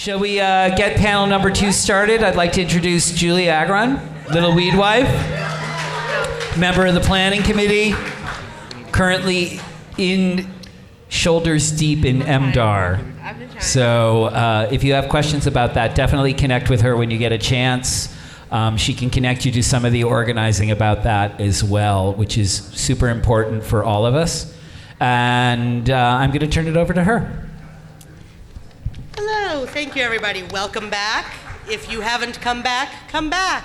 Shall we get panel number 2 started? I'd like to introduce Julia Agron, Little Weed Wife, member of the Planning Committee, currently in shoulders deep in MDAR. So if you have questions about that, definitely connect with her when you get a chance. She can connect you to some of the organizing about that as well, which is super important for all of us. And I'm going to turn it over to her. Hello, thank you everybody. Welcome back. If you haven't come back, come back.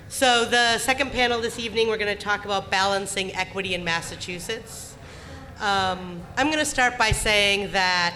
So the second panel this evening, we're going to talk about balancing equity in Massachusetts. I'm going to start by saying that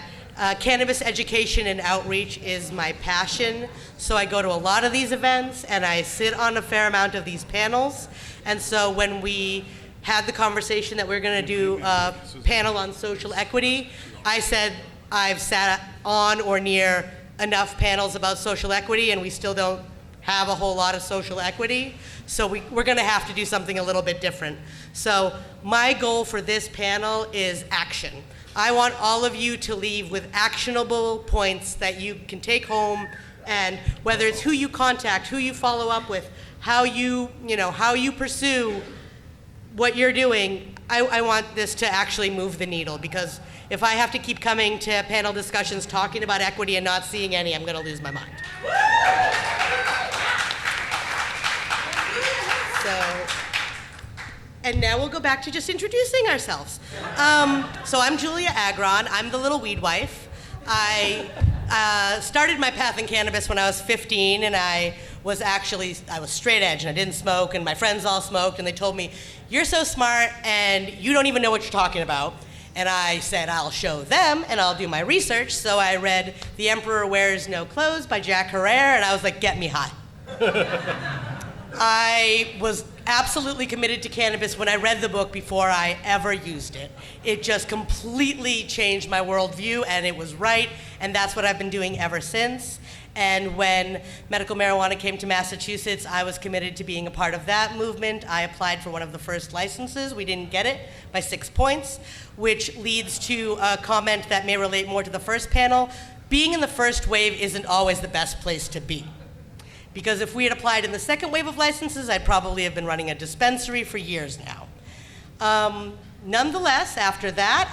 cannabis education and outreach is my passion. So I go to a lot of these events and I sit on a fair amount of these panels. And so when we had the conversation that we're going to do a panel on social equity, I said I've sat on or near enough panels about social equity and we still don't have a whole lot of social equity. So we're going to have to do something a little bit different. So my goal for this panel is action. I want all of you to leave with actionable points that you can take home, and whether it's who you contact, who you follow up with, how you pursue what you're doing, I want this to actually move the needle, because if I have to keep coming to panel discussions talking about equity and not seeing any, I'm going to lose my mind. And now we'll go back to just introducing ourselves. So I'm Julia Agron. I'm the Little Weed Wife. I started my path in cannabis when I was 15, and I was straight edge, and I didn't smoke, and my friends all smoked, and they told me, "You're so smart, and you don't even know what you're talking about." And I said, I'll show them, and I'll do my research. So I read The Emperor Wears No Clothes by Jack Herrera, and I was like, get me high. I was absolutely committed to cannabis when I read the book before I ever used it. It just completely changed my worldview, and it was right, and that's what I've been doing ever since. And when medical marijuana came to Massachusetts, I was committed to being a part of that movement. I applied for one of the first licenses. We didn't get it by 6 points, which leads to a comment that may relate more to the first panel. Being in the first wave isn't always the best place to be. Because if we had applied in the second wave of licenses, I'd probably have been running a dispensary for years now. Nonetheless, after that,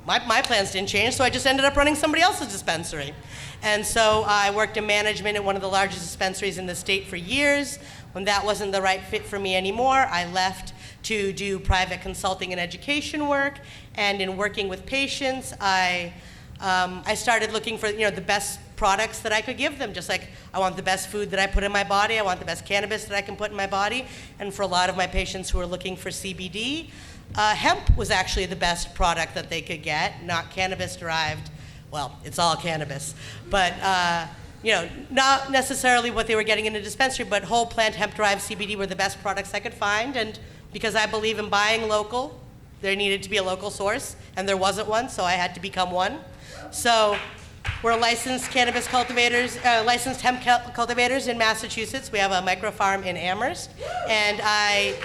my plans didn't change, so I just ended up running somebody else's dispensary. And so I worked in management at one of the largest dispensaries in the state for years. When that wasn't the right fit for me anymore, I left to do private consulting and education work. And in working with patients, I started looking for the best products that I could give them. Just like I want the best food that I put in my body, I want the best cannabis that I can put in my body. And for a lot of my patients who are looking for CBD, hemp was actually the best product that they could get, not cannabis derived. Well, it's all cannabis, but not necessarily what they were getting in a dispensary, but whole plant hemp derived CBD were the best products I could find. And because I believe in buying local, there needed to be a local source, and there wasn't one, so I had to become one. So we're licensed cannabis cultivators, licensed hemp cultivators in Massachusetts. We have a micro farm in Amherst, and I,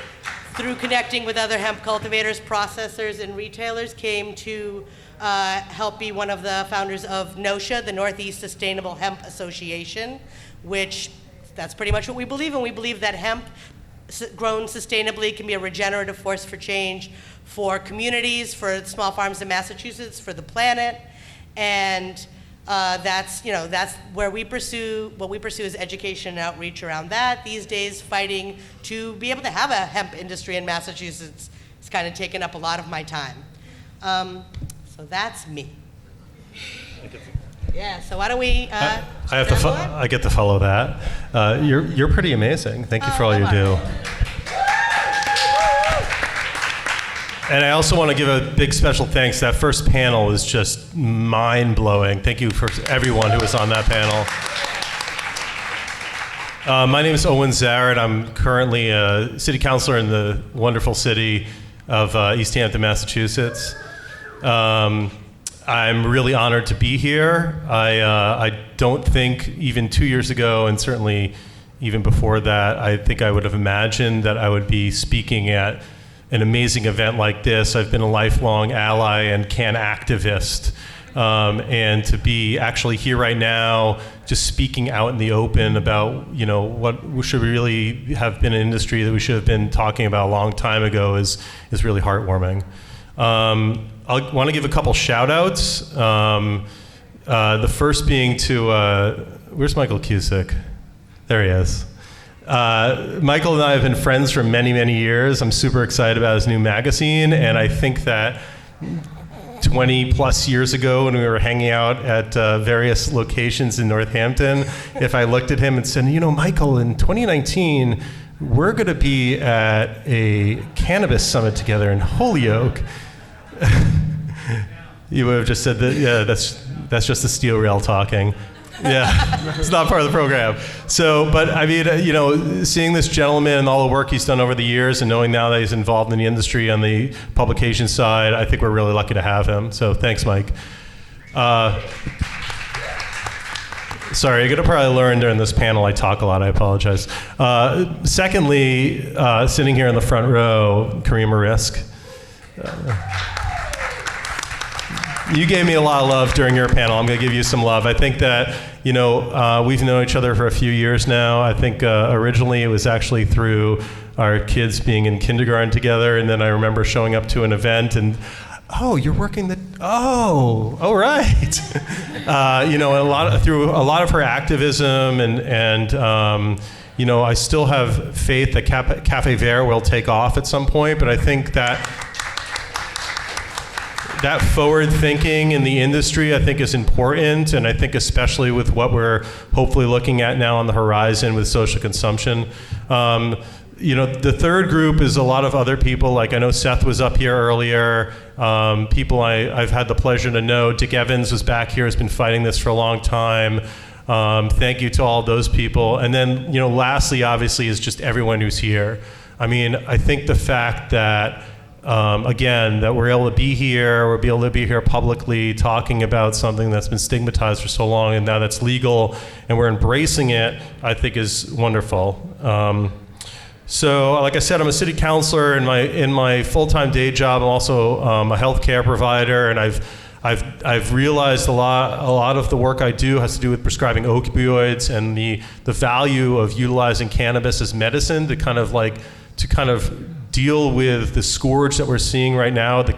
through connecting with other hemp cultivators, processors, and retailers, came to help be one of the founders of NOSHA, the Northeast Sustainable Hemp Association, which that's pretty much what we believe in. We believe that hemp grown sustainably can be a regenerative force for change for communities, for small farms in Massachusetts, for the planet, and that's where we pursue. What we pursue is education and outreach around that. These days, fighting to be able to have a hemp industry in Massachusetts has kind of taken up a lot of my time. So that's me. Yeah. So why don't we? I get to follow that. You're pretty amazing. Thank you for all you do. And I also want to give a big special thanks. That first panel was just mind-blowing. Thank you for everyone who was on that panel. My name is Owen Zaret. I'm currently a city councilor in the wonderful city of East Hampton, Massachusetts. I'm really honored to be here. I don't think even 2 years ago, and certainly even before that, I think I would have imagined that I would be speaking at an amazing event like this. I've been a lifelong ally and can activist and to be actually here right now, just speaking out in the open about, what should we really have been an industry that we should have been talking about a long time ago is really heartwarming. I want to give a couple shout outs. The first being to, where's Michael Cusick? There he is. Michael and I have been friends for many, many years. I'm super excited about his new magazine, and I think that 20 plus years ago when we were hanging out at various locations in Northampton, if I looked at him and said, Michael, in 2019, we're going to be at a cannabis summit together in Holyoke, you would have just said that, yeah, that's just the steel rail talking. Yeah, it's not part of the program. So, but I mean, seeing this gentleman and all the work he's done over the years and knowing now that he's involved in the industry on the publication side, I think we're really lucky to have him. So thanks, Mike. Sorry, you're going to probably learn during this panel I talk a lot. I apologize. Secondly, sitting here in the front row, Karima Risk. You gave me a lot of love during your panel. I'm going to give you some love. I think that, we've known each other for a few years now. I think originally it was actually through our kids being in kindergarten together, and then I remember showing up to an event and, you're working right. Through a lot of her activism and I still have faith that Cafe Vert will take off at some point, but I think that forward thinking in the industry, I think, is important, and I think especially with what we're hopefully looking at now on the horizon with social consumption. The third group is a lot of other people. Like I know Seth was up here earlier. People I've had the pleasure to know. Dick Evans was back here, has been fighting this for a long time. Thank you to all those people. And then, lastly, obviously, is just everyone who's here. I mean, I think the fact that again, that we're able to be here, we're able to be here publicly talking about something that's been stigmatized for so long, and now that's legal, and we're embracing it, I think is wonderful. So, like I said, I'm a city councilor. In my full-time day job, I'm also a healthcare provider, and I've realized a lot of the work I do has to do with prescribing opioids and the value of utilizing cannabis as medicine to kind of deal with the scourge that we're seeing right now, the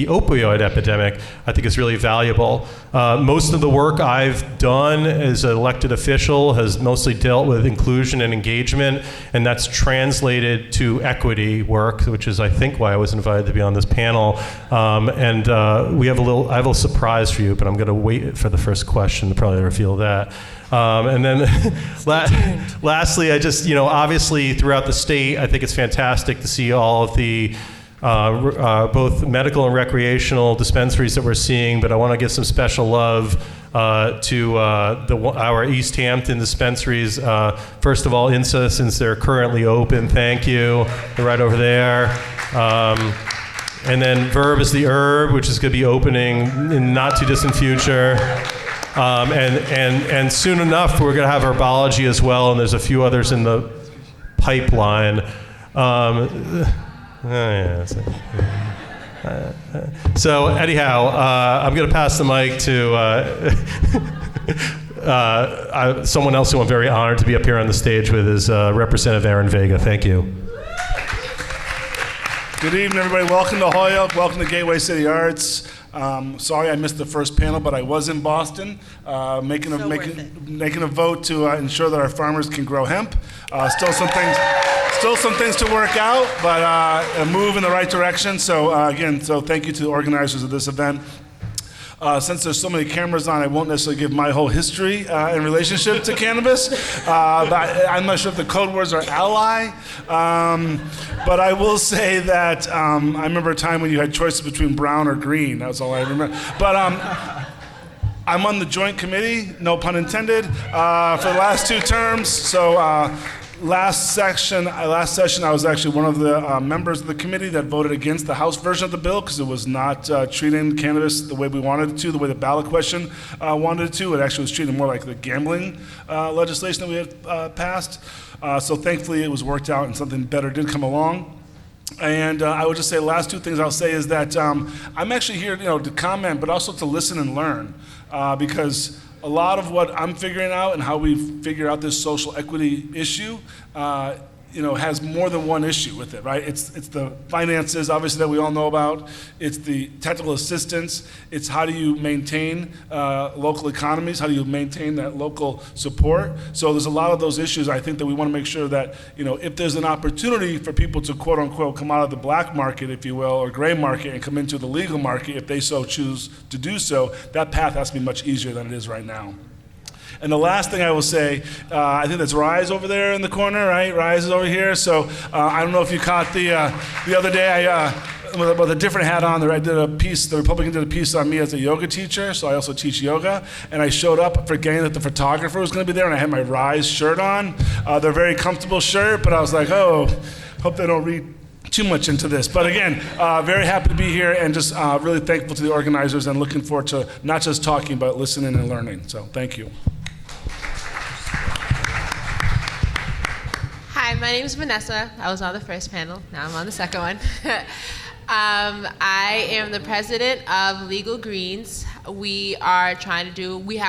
opioid epidemic, I think is really valuable. Most of the work I've done as an elected official has mostly dealt with inclusion and engagement, and that's translated to equity work, which is, I think, why I was invited to be on this panel. I have a little surprise for you, but I'm going to wait for the first question to probably reveal that. And then lastly, I just, obviously throughout the state, I think it's fantastic to see all of the both medical and recreational dispensaries that we're seeing, but I want to give some special love to our East Hampton dispensaries. First of all, INSA, since they're currently open, thank you. They're right over there. And then Verb is the Herb, which is going to be opening in not too distant future. And soon enough, we're going to have herbology as well, and there's a few others in the pipeline. So anyhow, I'm going to pass the mic to someone else who I'm very honored to be up here on the stage with is Representative Aaron Vega. Thank you. Good evening, everybody. Welcome to Holyoke. Welcome to Gateway City Arts. Sorry I missed the first panel, but I was in Boston making a vote to ensure that our farmers can grow hemp. Still some things to work out, but a move in the right direction. So again, thank you to the organizers of this event. Since there's so many cameras on, I won't necessarily give my whole history in relationship to cannabis. But I'm not sure if the code words are ally. But I will say that I remember a time when you had choices between brown or green. That's all I remember. But I'm on the joint committee, no pun intended, for the last 2 terms. So last session, I was actually one of the members of the committee that voted against the House version of the bill because it was not treating cannabis the way we wanted it to, the way the ballot question wanted it to. It actually was treated more like the gambling legislation that we had passed. So thankfully it was worked out and something better did come along. And I would just say, last two things I'll say is that I'm actually here, to comment, but also to listen and learn, because a lot of what I'm figuring out and how we figure out this social equity issue, has more than one issue with it, right? It's the finances, obviously, that we all know about. It's the technical assistance. It's how do you maintain local economies? How do you maintain that local support? So there's a lot of those issues. I think that we want to make sure that, if there's an opportunity for people to, quote unquote, come out of the black market, if you will, or gray market, and come into the legal market, if they so choose to do so, that path has to be much easier than it is right now. And the last thing I will say, I think that's Rise over there in the corner, right? Rise is over here. So I don't know if you caught the other day, with a different hat on, I did a piece, the Republican did a piece on me as a yoga teacher, so I also teach yoga. And I showed up forgetting that the photographer was going to be there, and I had my Rise shirt on. They're a very comfortable shirt, but I was like, hope they don't read too much into this. But again, very happy to be here, and just really thankful to the organizers, and looking forward to not just talking, but listening and learning. So thank you. Hi, my name is Vanessa. I was on the first panel. Now I'm on the second one. I am the president of Legal Greens. We have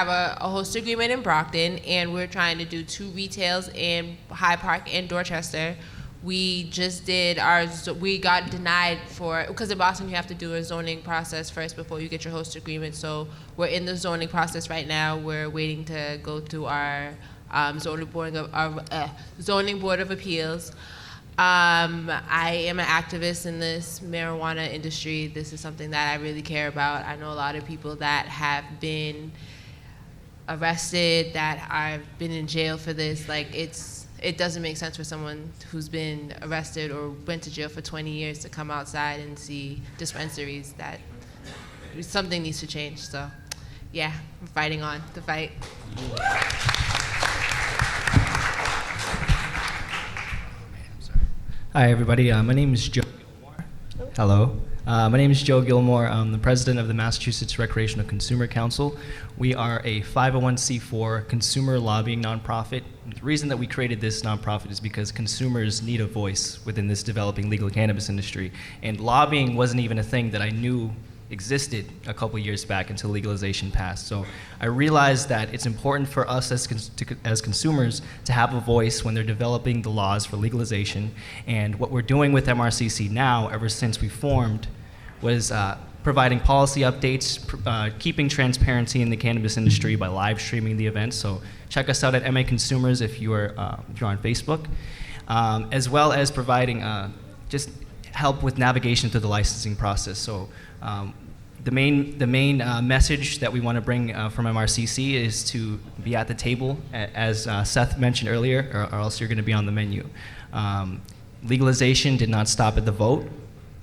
a host agreement in Brockton, and we're trying to do 2 retails in Hyde Park and Dorchester. We just did we got denied because in Boston you have to do a zoning process first before you get your host agreement. So we're in the zoning process right now. We're waiting to go through our zoning board of appeals. I am an activist in this marijuana industry. This is something that I really care about. I know a lot of people that have been arrested, that have been in jail for this. It doesn't make sense for someone who's been arrested or went to jail for 20 years to come outside and see dispensaries. That something needs to change. So, yeah, I'm fighting on the fight. Hi, everybody. My name is Joe Gilmore. Hello. My name is Joe Gilmore. I'm the president of the Massachusetts Recreational Consumer Council. We are a 501c4 consumer lobbying nonprofit. The reason that we created this nonprofit is because consumers need a voice within this developing legal cannabis industry. And lobbying wasn't even a thing that I knew existed a couple years back until legalization passed. So I realized that it's important for us as consumers to have a voice when they're developing the laws for legalization. And what we're doing with MRCC now, ever since we formed, was providing policy updates, keeping transparency in the cannabis industry by live streaming the events. So check us out at MA Consumers if you're on Facebook, as well as providing just help with navigation through the licensing process. So the main message that we want to bring from MRCC is to be at the table, as Seth mentioned earlier, or else you're going to be on the menu. Legalization did not stop at the vote.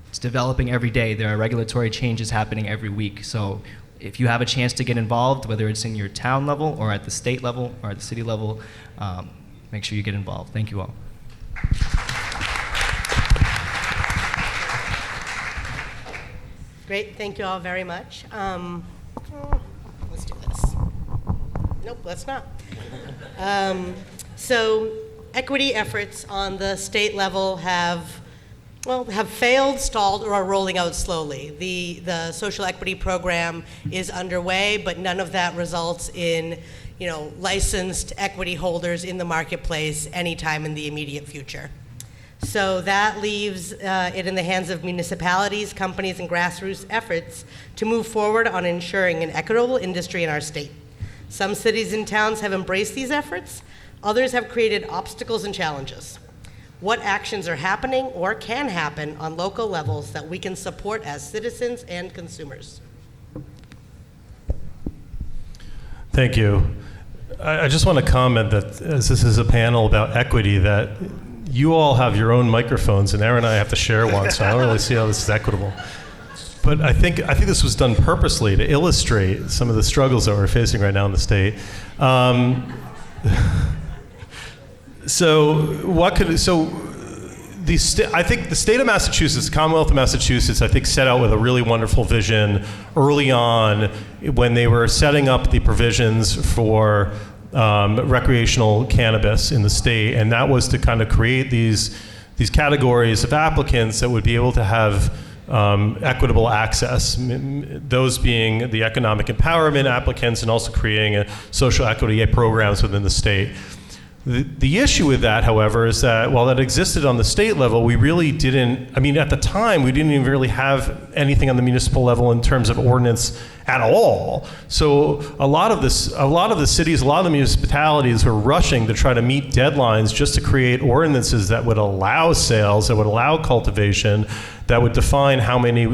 It's developing every day. There are regulatory changes happening every week. So if you have a chance to get involved, whether it's in your town level or at the state level or at the city level, make sure you get involved. Thank you all. Great, thank you all very much. Let's do this. Nope, let's not. So equity efforts on the state level have failed, stalled, or are rolling out slowly. The social equity program is underway, but none of that results in licensed equity holders in the marketplace anytime in the immediate future. So that leaves it in the hands of municipalities, companies, and grassroots efforts to move forward on ensuring an equitable industry in our state. Some cities and towns have embraced these efforts. Others have created obstacles and challenges. What actions are happening or can happen on local levels that we can support as citizens and consumers? Thank you. I just want to comment that, as this is a panel about equity, that you all have your own microphones, and Aaron and I have to share one, so I don't really see how this is equitable. But I think this was done purposely to illustrate some of the struggles that we're facing right now in the state. I think the state of Massachusetts, the Commonwealth of Massachusetts, I think set out with a really wonderful vision early on when they were setting up the provisions for recreational cannabis in the state, and that was to kind of create these these categories of applicants that would be able to have equitable access, those being the economic empowerment applicants and also creating a social equity programs within the state. The issue with that, however, is that while that existed on the state level, we really didn't, at the time, we didn't even really have anything on the municipal level in terms of ordinance at all. So a lot of the cities, a lot of the municipalities were rushing to try to meet deadlines just to create ordinances that would allow sales, that would allow cultivation, that would define how many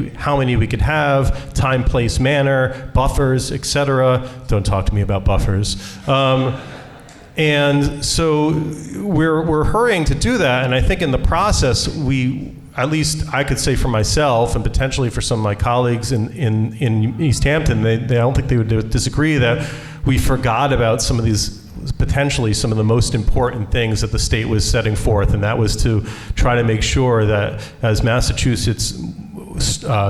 we could have, time, place, manner, buffers, etc. Don't talk to me about buffers. And so we're hurrying to do that, and I think in the process, at least I could say for myself, and potentially for some of my colleagues in East Hampton, I don't think they would disagree that we forgot about some of the most important things that the state was setting forth, and that was to try to make sure that as Massachusetts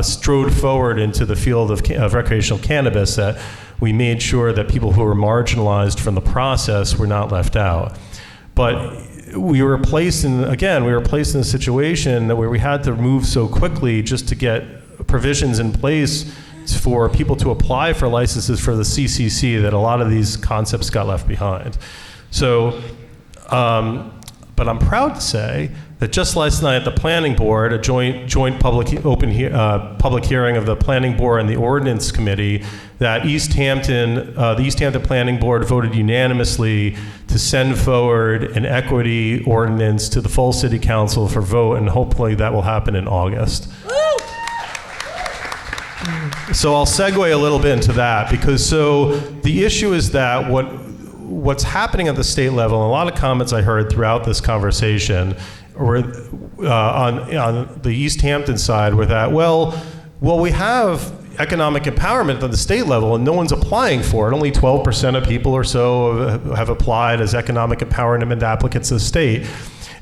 strode forward into the field of recreational cannabis, that we made sure that people who were marginalized from the process were not left out. But we were placed in a situation where we had to move so quickly just to get provisions in place for people to apply for licenses for the CCC that a lot of these concepts got left behind. So, but I'm proud to say that just last night at the Planning Board, a joint public hearing of the Planning Board and the Ordinance Committee, that the East Hampton Planning Board voted unanimously to send forward an equity ordinance to the full City Council for vote, and hopefully that will happen in August. So I'll segue a little bit into that, because the issue is that what's happening at the state level, and a lot of comments I heard throughout this conversation were on the East Hampton side were that, well, we have economic empowerment on the state level and no one's applying for it. Only 12% of people or so have applied as economic empowerment applicants to the state.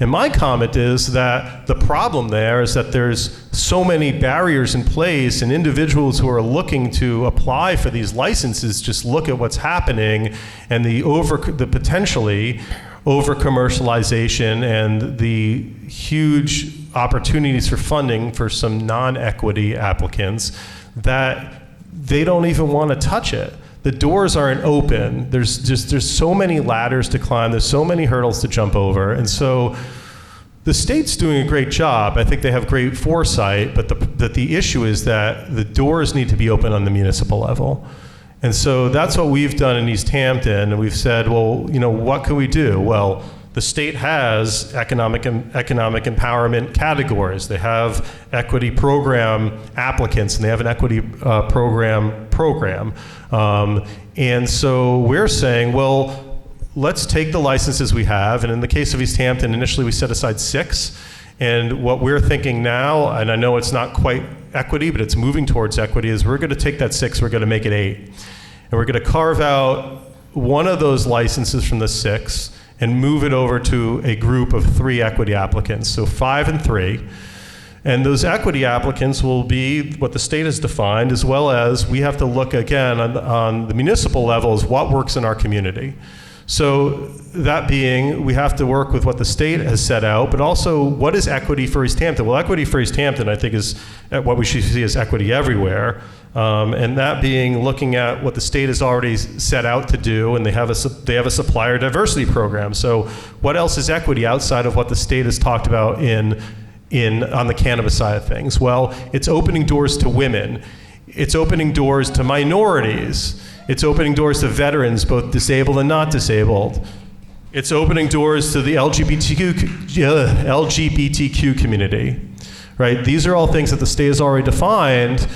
And my comment is that the problem there is that there's so many barriers in place, and individuals who are looking to apply for these licenses just look at what's happening and the potentially over-commercialization and the huge opportunities for funding for some non-equity applicants that they don't even want to touch it. The doors aren't open. There's so many ladders to climb. There's so many hurdles to jump over. And so the state's doing a great job. I think they have great foresight, but the issue is that the doors need to be open on the municipal level. And so that's what we've done in East Hampton, and we've said, well, what can we do? Well, the state has economic empowerment categories. They have equity program applicants, and they have an equity program. And so we're saying, well, let's take the licenses we have, and in the case of East Hampton, initially we set aside 6. And what we're thinking now, and I know it's not quite equity, but it's moving towards equity, is we're going to take that 6, we're going to make it 8. And we're going to carve out one of those licenses from the 6 and move it over to a group of 3 equity applicants, so 5 and 3. And those equity applicants will be what the state has defined, as well as we have to look again on the municipal level is what works in our community. So that being, we have to work with what the state has set out, but also what is equity for East Hampton? Well, equity for East Hampton, I think, is what we should see as equity everywhere. And that being looking at what the state has already set out to do, and they have a supplier diversity program. So what else is equity outside of what the state has talked about on the cannabis side of things? Well, it's opening doors to women. It's opening doors to minorities. It's opening doors to veterans, both disabled and not disabled. It's opening doors to the LGBTQ community, right? These are all things that the state has already defined,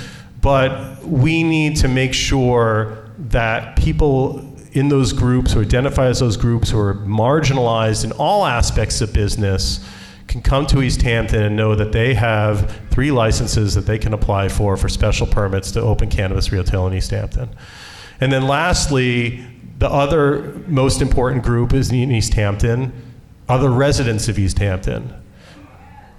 but we need to make sure that people in those groups who identify as those groups who are marginalized in all aspects of business can come to East Hampton and know that they have 3 licenses that they can apply for special permits to open cannabis retail in East Hampton. And then lastly, the other most important group is in East Hampton, are the residents of East Hampton,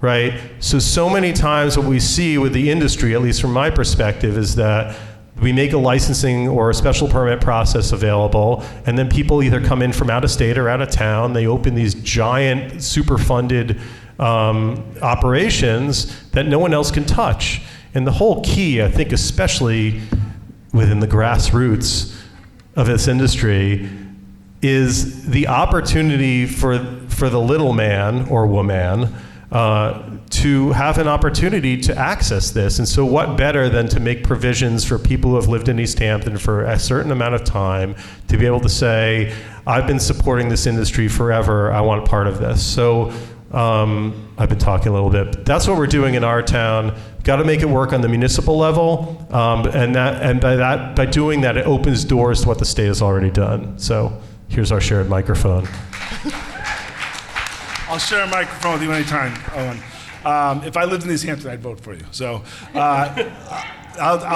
right? So many times what we see with the industry, at least from my perspective, is that we make a licensing or a special permit process available, and then people either come in from out of state or out of town, they open these giant, super funded operations that no one else can touch. And the whole key, I think, especially within the grassroots of this industry, is the opportunity for the little man or woman to have an opportunity to access this. And so what better than to make provisions for people who have lived in East Hampton for a certain amount of time to be able to say, I've been supporting this industry forever, I want part of this. So I've been talking a little bit. That's what we're doing in our town. Got to make it work on the municipal level, and by doing that, it opens doors to what the state has already done. So here's our shared microphone. I'll share a microphone with you anytime, Owen. If I lived in East Hampton, I'd vote for you. So I'll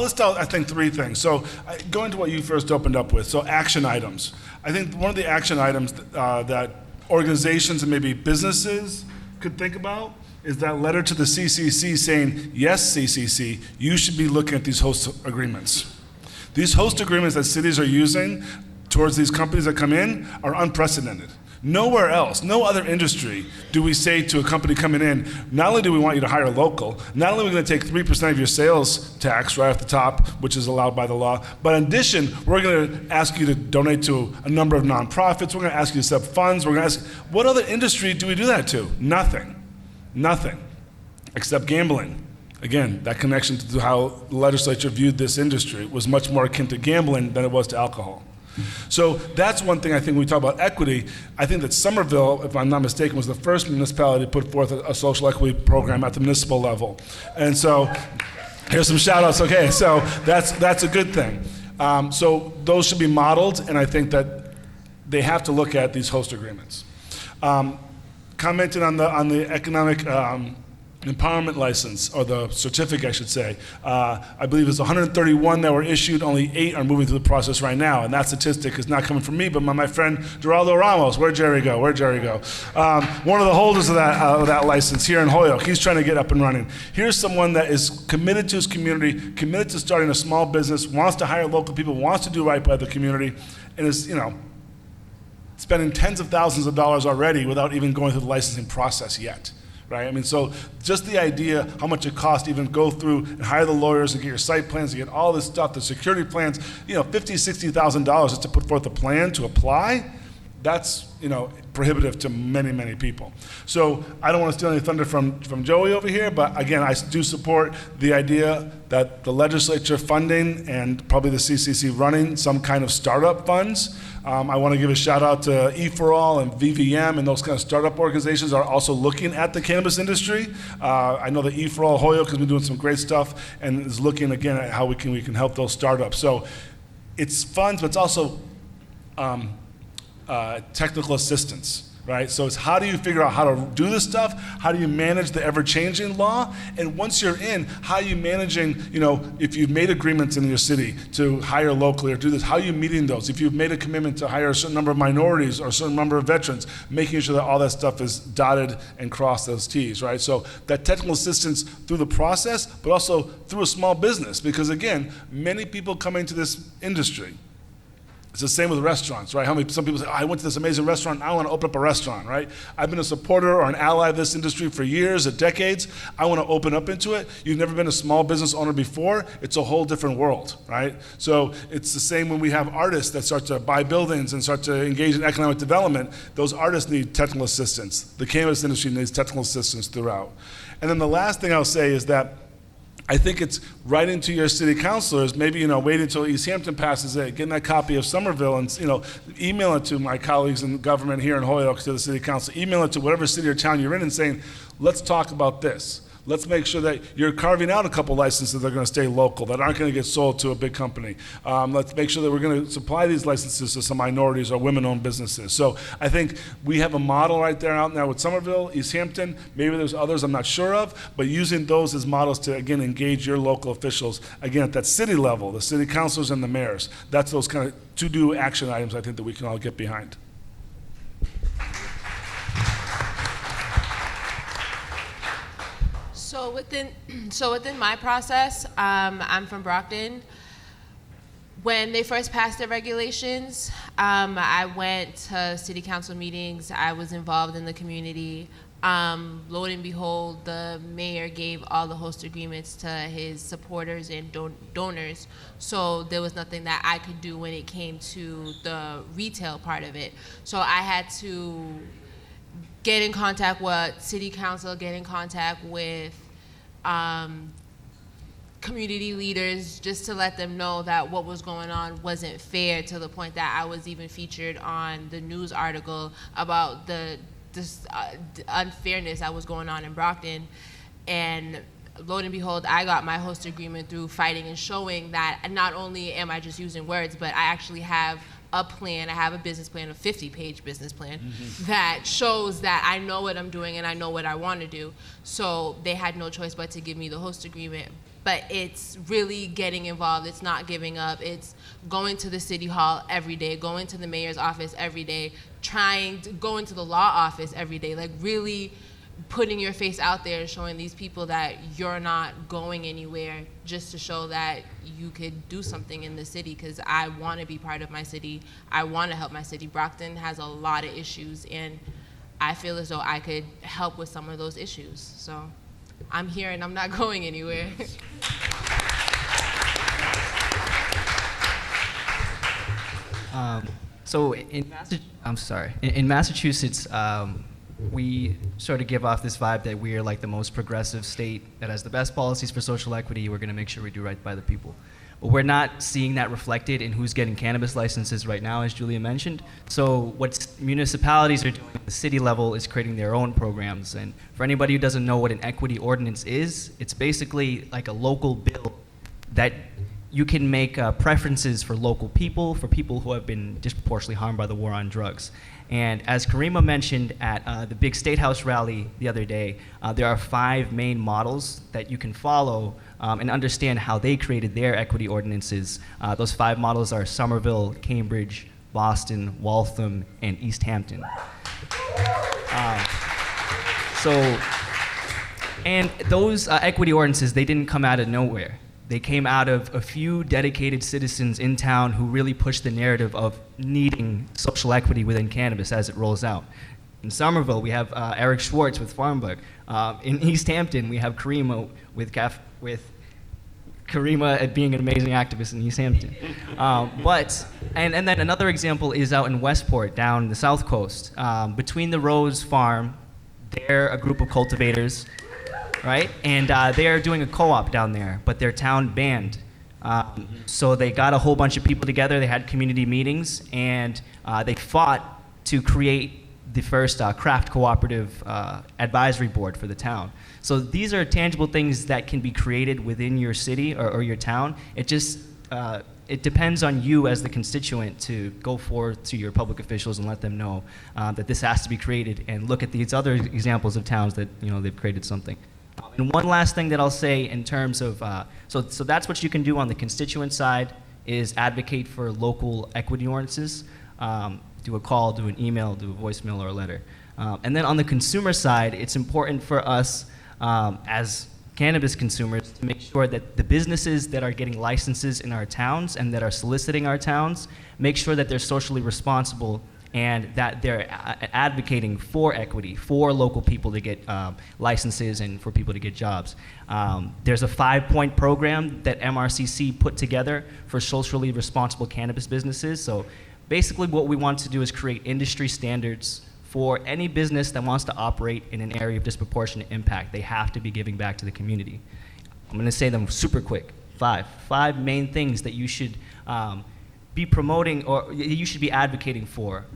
list out, I think, 3 things. So going to what you first opened up with, so action items. I think one of the action items that organizations and maybe businesses could think about is that letter to the CCC saying, yes, CCC, you should be looking at these host agreements. These host agreements that cities are using towards these companies that come in are unprecedented. Nowhere else, no other industry do we say to a company coming in, not only do we want you to hire local, not only are we going to take 3% of your sales tax right off the top, which is allowed by the law, but in addition, we're going to ask you to donate to a number of nonprofits, we're going to ask you to set up funds, we're going to ask, what other industry do we do that to? Nothing, except gambling. Again, that connection to how the legislature viewed this industry was much more akin to gambling than it was to alcohol. So that's one thing I think when we talk about equity. I think that Somerville, if I'm not mistaken, was the first municipality to put forth a social equity program at the municipal level. And so here's some shout outs. Okay, so that's a good thing. So those should be modeled, and I think that they have to look at these host agreements. Commenting on the economic empowerment license, or the certificate, I should say. I believe it's 131 that were issued, only 8 are moving through the process right now, and that statistic is not coming from me, but my friend Geraldo Ramos. Where'd Jerry go? One of the holders of that license here in Holyoke. He's trying to get up and running. Here's someone that is committed to his community, committed to starting a small business, wants to hire local people, wants to do right by the community, and is, spending tens of thousands of dollars already without even going through the licensing process yet. Right? I mean, so just the idea how much it costs to even go through and hire the lawyers and get your site plans, to get all this stuff, the security plans, $50,000, $60,000 just to put forth a plan to apply, that's, prohibitive to many, many people. So I don't want to steal any thunder from Joey over here, but again, I do support the idea that the legislature funding and probably the CCC running some kind of startup funds. I want to give a shout out to E4All and VVM and those kind of startup organizations are also looking at the cannabis industry. I know that E4All Holyoke has been doing some great stuff and is looking again at how we can help those startups. So it's funds, but it's also technical assistance, right? So it's how do you figure out how to do this stuff? How do you manage the ever-changing law? And once you're in, how are you managing, if you've made agreements in your city to hire locally or do this, how are you meeting those? If you've made a commitment to hire a certain number of minorities or a certain number of veterans, making sure that all that stuff is dotted and crossed those T's, right? So that technical assistance through the process, but also through a small business, because again, many people come into this industry. It's the same with restaurants, right? Some people say, I went to this amazing restaurant, I want to open up a restaurant, right? I've been a supporter or an ally of this industry for years, or decades. I want to open up into it. You've never been a small business owner before. It's a whole different world, right? So it's the same when we have artists that start to buy buildings and start to engage in economic development. Those artists need technical assistance. The cannabis industry needs technical assistance throughout. And then the last thing I'll say is that I think it's writing to your city councilors, maybe, waiting until East Hampton passes it, getting that copy of Somerville and, email it to my colleagues in government here in Holyoke, to the city council, email it to whatever city or town you're in and saying, let's talk about this. Let's make sure that you're carving out a couple licenses that are going to stay local, that aren't going to get sold to a big company. Let's make sure that we're going to supply these licenses to some minorities or women-owned businesses. So I think we have a model right there out now with Somerville, East Hampton. Maybe there's others I'm not sure of, but using those as models to, again, engage your local officials, again, at that city level, the city councilors and the mayors. That's those kind of to-do action items I think that we can all get behind. So within my process, I'm from Brockton. When they first passed the regulations, I went to city council meetings. I was involved in the community. Lo and behold, the mayor gave all the host agreements to his supporters and donors, so there was nothing that I could do when it came to the retail part of it. So I had to get in contact with city council, get in contact with community leaders, just to let them know that what was going on wasn't fair, to the point that I was even featured on the news article about the unfairness that was going on in Brockton. And lo and behold, I got my host agreement through fighting and showing that not only am I just using words, but I actually have a plan. I have a business plan, a 50-page business plan that shows that I know what I'm doing and I know what I want to do. So they had no choice but to give me the host agreement. But it's really getting involved. It's not giving up. It's going to the city hall every day, going to the mayor's office every day, trying to go into the law office every day, like really putting your face out there and showing these people that you're not going anywhere, just to show that you could do something in the city, because I want to be part of my city. I want to help my city. Brockton has a lot of issues, and I feel as though I could help with some of those issues. So I'm here and I'm not going anywhere. So in Massachusetts, we sort of give off this vibe that we are like the most progressive state that has the best policies for social equity. We're going to make sure we do right by the people. But we're not seeing that reflected in who's getting cannabis licenses right now, as Julia mentioned. So what municipalities are doing at the city level is creating their own programs. And for anybody who doesn't know what an equity ordinance is, it's basically like a local bill that you can make preferences for local people, for people who have been disproportionately harmed by the war on drugs. And as Karima mentioned at the big State House rally the other day, there are 5 main models that you can follow and understand how they created their equity ordinances. Those 5 models are Somerville, Cambridge, Boston, Waltham, and East Hampton. And those equity ordinances, they didn't come out of nowhere. They came out of a few dedicated citizens in town who really pushed the narrative of needing social equity within cannabis as it rolls out. In Somerville, we have Eric Schwartz with Farmbug. In East Hampton, we have Karima with Karima at being an amazing activist in East Hampton. And then another example is out in Westport, down the South Coast. Between the Rose Farm, they're a group of cultivators, right? And they are doing a co-op down there, but their town banned. So they got a whole bunch of people together, they had community meetings, and they fought to create the first craft cooperative advisory board for the town. So these are tangible things that can be created within your city or your town. It just, it depends on you as the constituent to go forth to your public officials and let them know that this has to be created, and look at these other examples of towns that, you know, they've created something. And one last thing that I'll say in terms of, so that's what you can do on the constituent side, is advocate for local equity ordinances. Do a call, do an email, do a voicemail or a letter. And then on the consumer side, it's important for us as cannabis consumers to make sure that the businesses that are getting licenses in our towns and that are soliciting our towns, make sure that they're socially responsible and that they're advocating for equity, for local people to get licenses and for people to get jobs. There's a 5-point program that MRCC put together for socially responsible cannabis businesses. So basically what we want to do is create industry standards for any business that wants to operate in an area of disproportionate impact. They have to be giving back to the community. I'm gonna say them super quick. 5 main things that you should be promoting or you should be advocating for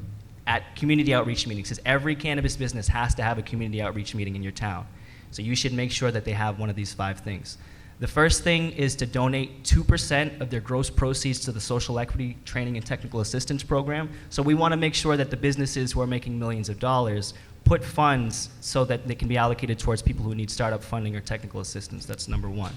at community outreach meetings, because every cannabis business has to have a community outreach meeting in your town. So you should make sure that they have one of these 5 things. The first thing is to donate 2% of their gross proceeds to the Social Equity Training and Technical Assistance Program. So we want to make sure that the businesses who are making millions of dollars put funds so that they can be allocated towards people who need startup funding or technical assistance. That's number 1.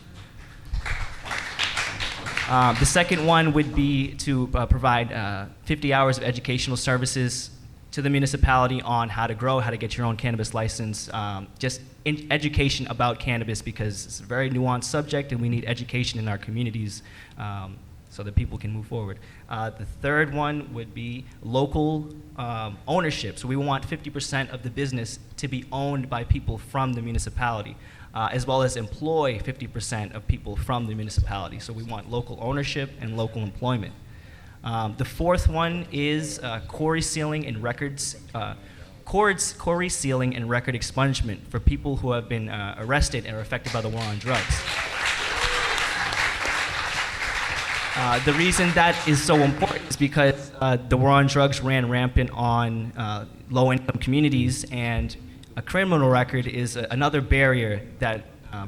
The second one would be to provide 50 hours of educational services to the municipality on how to grow, how to get your own cannabis license, just education about cannabis, because it's a very nuanced subject and we need education in our communities so that people can move forward. The third one would be local ownership. So we want 50% of the business to be owned by people from the municipality, as well as employ 50% of people from the municipality. So we want local ownership and local employment. The fourth one is quarry sealing and records. Quarry sealing and record expungement for people who have been arrested and are affected by the war on drugs. The reason that is so important is because the war on drugs ran rampant on low-income communities, and a criminal record is another barrier that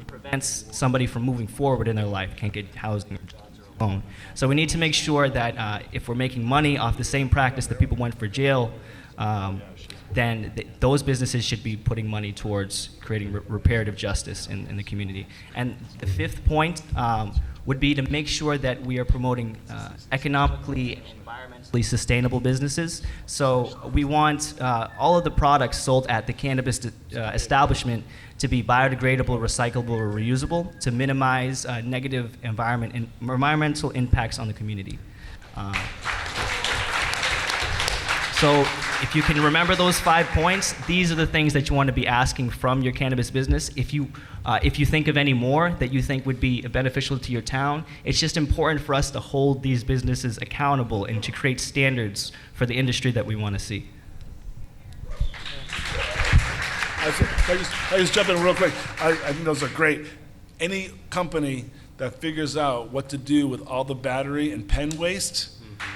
prevents somebody from moving forward in their life, can't get housing or jobs or a loan. So we need to make sure that if we're making money off the same practice that people went for jail, then those businesses should be putting money towards creating reparative justice in the community. And the fifth point would be to make sure that we are promoting economically and environmentally sustainable businesses. So we want all of the products sold at the cannabis establishment to be biodegradable, recyclable, or reusable to minimize negative environmental impacts on the community. So if you can remember those 5 points, these are the things that you want to be asking from your cannabis business. If you think of any more that you think would be beneficial to your town, it's just important for us to hold these businesses accountable and to create standards for the industry that we want to see. I just jump in real quick. I think those are great. Any company that figures out what to do with all the battery and pen waste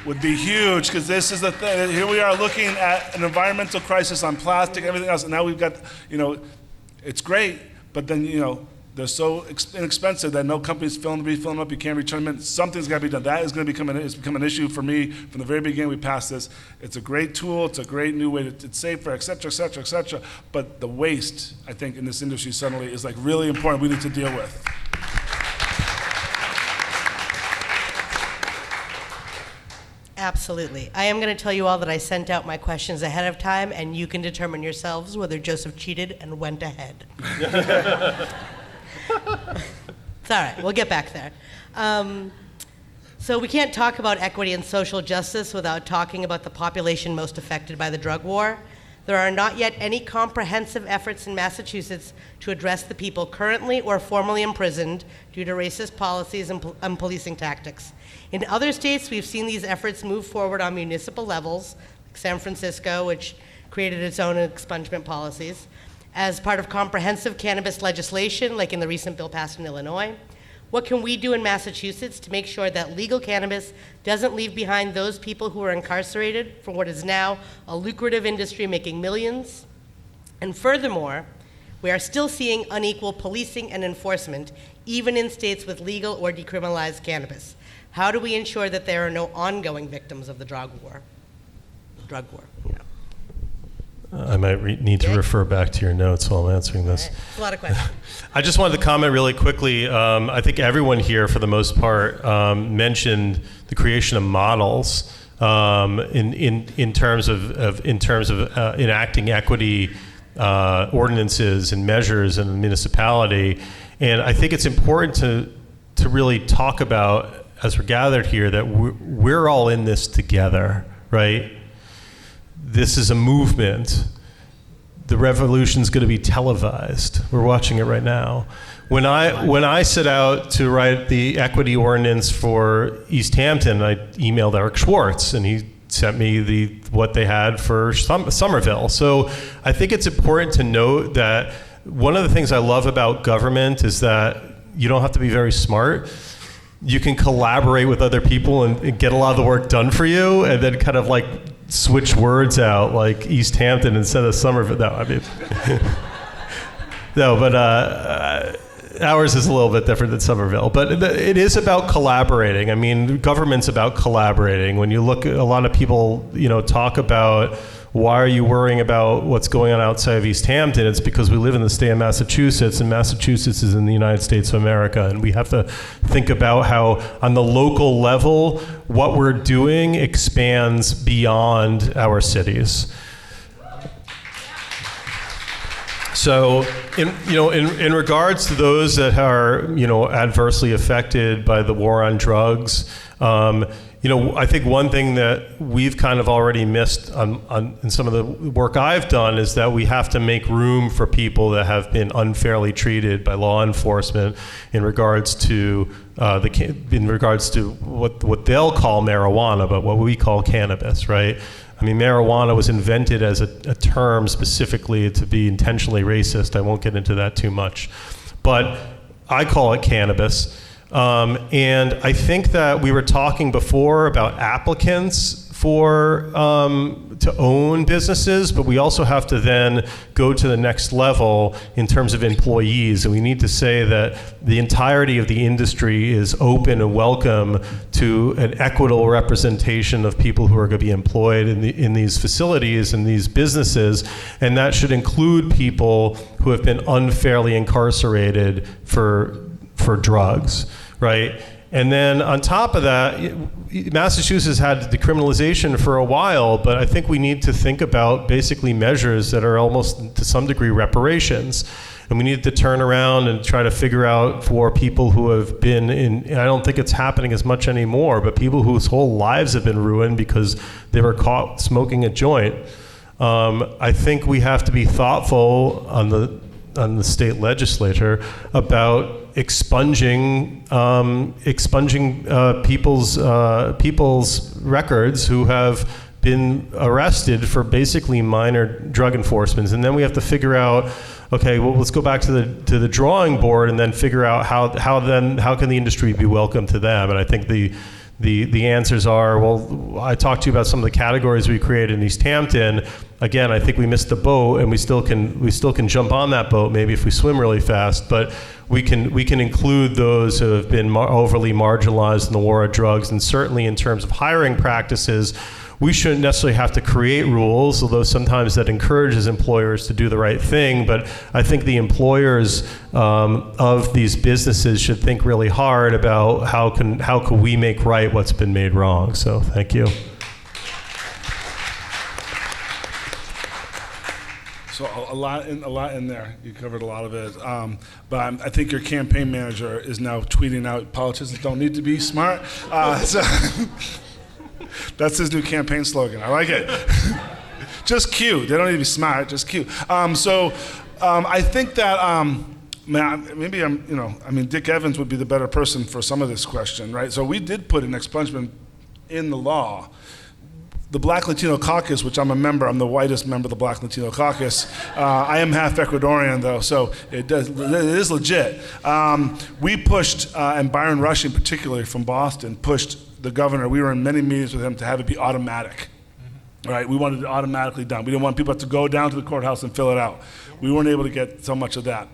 would be huge, because this is the thing. Here we are looking at an environmental crisis on plastic, everything else, and now we've got, it's great, but then, they're so inexpensive that no company's refilling them up. You can't return them. Something's got to be done. That is going to become an issue for me from the very beginning. We passed this. It's a great tool. It's a great new way. It's safer, et cetera, et cetera, et cetera. But the waste, I think, in this industry suddenly is like really important. We need to deal with. Absolutely. I am going to tell you all that I sent out my questions ahead of time, and you can determine yourselves whether Joseph cheated and went ahead. It's all right. We'll get back there. So we can't talk about equity and social justice without talking about the population most affected by the drug war. There are not yet any comprehensive efforts in Massachusetts to address the people currently or formerly imprisoned due to racist policies and policing tactics. In other states, we've seen these efforts move forward on municipal levels, like San Francisco, which created its own expungement policies, as part of comprehensive cannabis legislation, like in the recent bill passed in Illinois. What can we do in Massachusetts to make sure that legal cannabis doesn't leave behind those people who are incarcerated for what is now a lucrative industry making millions? And furthermore, we are still seeing unequal policing and enforcement, even in states with legal or decriminalized cannabis. How do we ensure that there are no ongoing victims of the drug war? I might need to refer back to your notes while I'm answering this. Right. It's a lot of questions. I just wanted to comment really quickly. I think everyone here, for the most part, mentioned the creation of models in terms of enacting equity ordinances and measures in the municipality. And I think it's important to really talk about, as we're gathered here, that we're all in this together, right? This is a movement. The revolution's going to be televised. We're watching it right now. When I set out to write the equity ordinance for East Hampton, I emailed Eric Schwartz, and he sent me what they had for Somerville. So I think it's important to note that one of the things I love about government is that you don't have to be very smart. You can collaborate with other people and get a lot of the work done for you, and then kind of like switch words out, like East Hampton instead of Somerville. No, I mean, no, but ours is a little bit different than Somerville. But it is about collaborating. I mean, government's about collaborating. When you look at a lot of people, talk about, why are you worrying about what's going on outside of East Hampton? It's because we live in the state of Massachusetts, and Massachusetts is in the United States of America, and we have to think about how, on the local level, what we're doing expands beyond our cities. So, in regards to those that are, adversely affected by the war on drugs, I think one thing that we've kind of already missed in some of the work I've done is that we have to make room for people that have been unfairly treated by law enforcement in regards to what they'll call marijuana, but what we call cannabis, right? I mean, marijuana was invented as a term specifically to be intentionally racist. I won't get into that too much, but I call it cannabis. And I think that we were talking before about applicants for to own businesses, but we also have to then go to the next level in terms of employees. And we need to say that the entirety of the industry is open and welcome to an equitable representation of people who are going to be employed in these facilities and these businesses. And that should include people who have been unfairly incarcerated for drugs, right? And then on top of that, Massachusetts had decriminalization for a while, but I think we need to think about basically measures that are almost to some degree reparations. And we need to turn around and try to figure out for people who have been I don't think it's happening as much anymore, but people whose whole lives have been ruined because they were caught smoking a joint. I think we have to be thoughtful on the state legislature about expunging people's records who have been arrested for basically minor drug enforcements, and then we have to figure out, okay, well, let's go back to the drawing board and then figure out how can the industry be welcome to them. And I think the answers are, well, I talked to you about some of the categories we created in East Hampton. Again, I think we missed the boat, and we still can jump on that boat maybe if we swim really fast. But we can include those who have been overly marginalized in the war on drugs, and certainly in terms of hiring practices, we shouldn't necessarily have to create rules, although sometimes that encourages employers to do the right thing. But I think the employers of these businesses should think really hard about how can we make right what's been made wrong. So thank you. So a lot in there. You covered a lot of it. But I think your campaign manager is now tweeting out politicians don't need to be smart. So that's his new campaign slogan. I like it. Just cute. They don't need to be smart. Just cute. I think that Dick Evans would be the better person for some of this question, right? So we did put an expungement in the law. The Black Latino Caucus, which I'm a member, I'm the whitest member of the Black Latino Caucus. I am half Ecuadorian, though, so it is legit. We pushed, and Byron Rushing, particularly from Boston, pushed the governor. We were in many meetings with him to have it be automatic. Right? We wanted it automatically done. We didn't want people to have to go down to the courthouse and fill it out. We weren't able to get so much of that.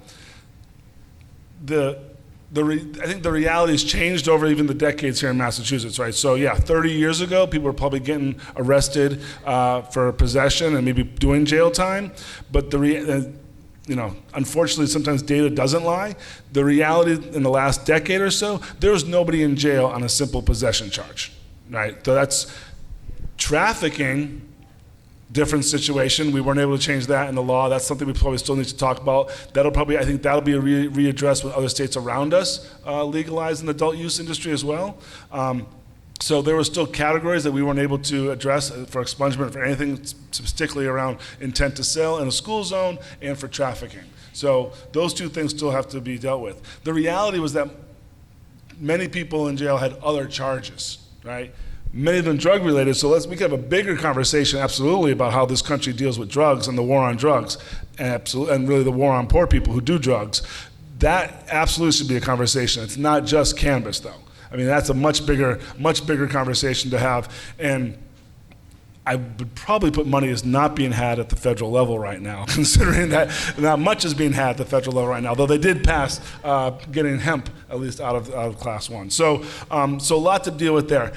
I think the reality has changed over even the decades here in Massachusetts, right? So yeah, 30 years ago, people were probably getting arrested for possession and maybe doing jail time. But unfortunately, sometimes data doesn't lie. The reality in the last decade or so, there was nobody in jail on a simple possession charge, right? So that's trafficking. Different situation. We weren't able to change that in the law. That's something we probably still need to talk about. I think that'll be readdressed when other states around us legalize an adult use industry as well. So there were still categories that we weren't able to address for expungement for anything, particularly around intent to sell in a school zone and for trafficking. So those two things still have to be dealt with. The reality was that many people in jail had other charges, right? Many of them drug-related, so we could have a bigger conversation, absolutely, about how this country deals with drugs and the war on drugs, and really the war on poor people who do drugs. That absolutely should be a conversation. It's not just cannabis, though. I mean, that's a much bigger conversation to have, and I would probably put money as not being had at the federal level right now, considering that not much is being had at the federal level right now, though they did pass getting hemp, at least out of Class 1. So a lot to deal with there.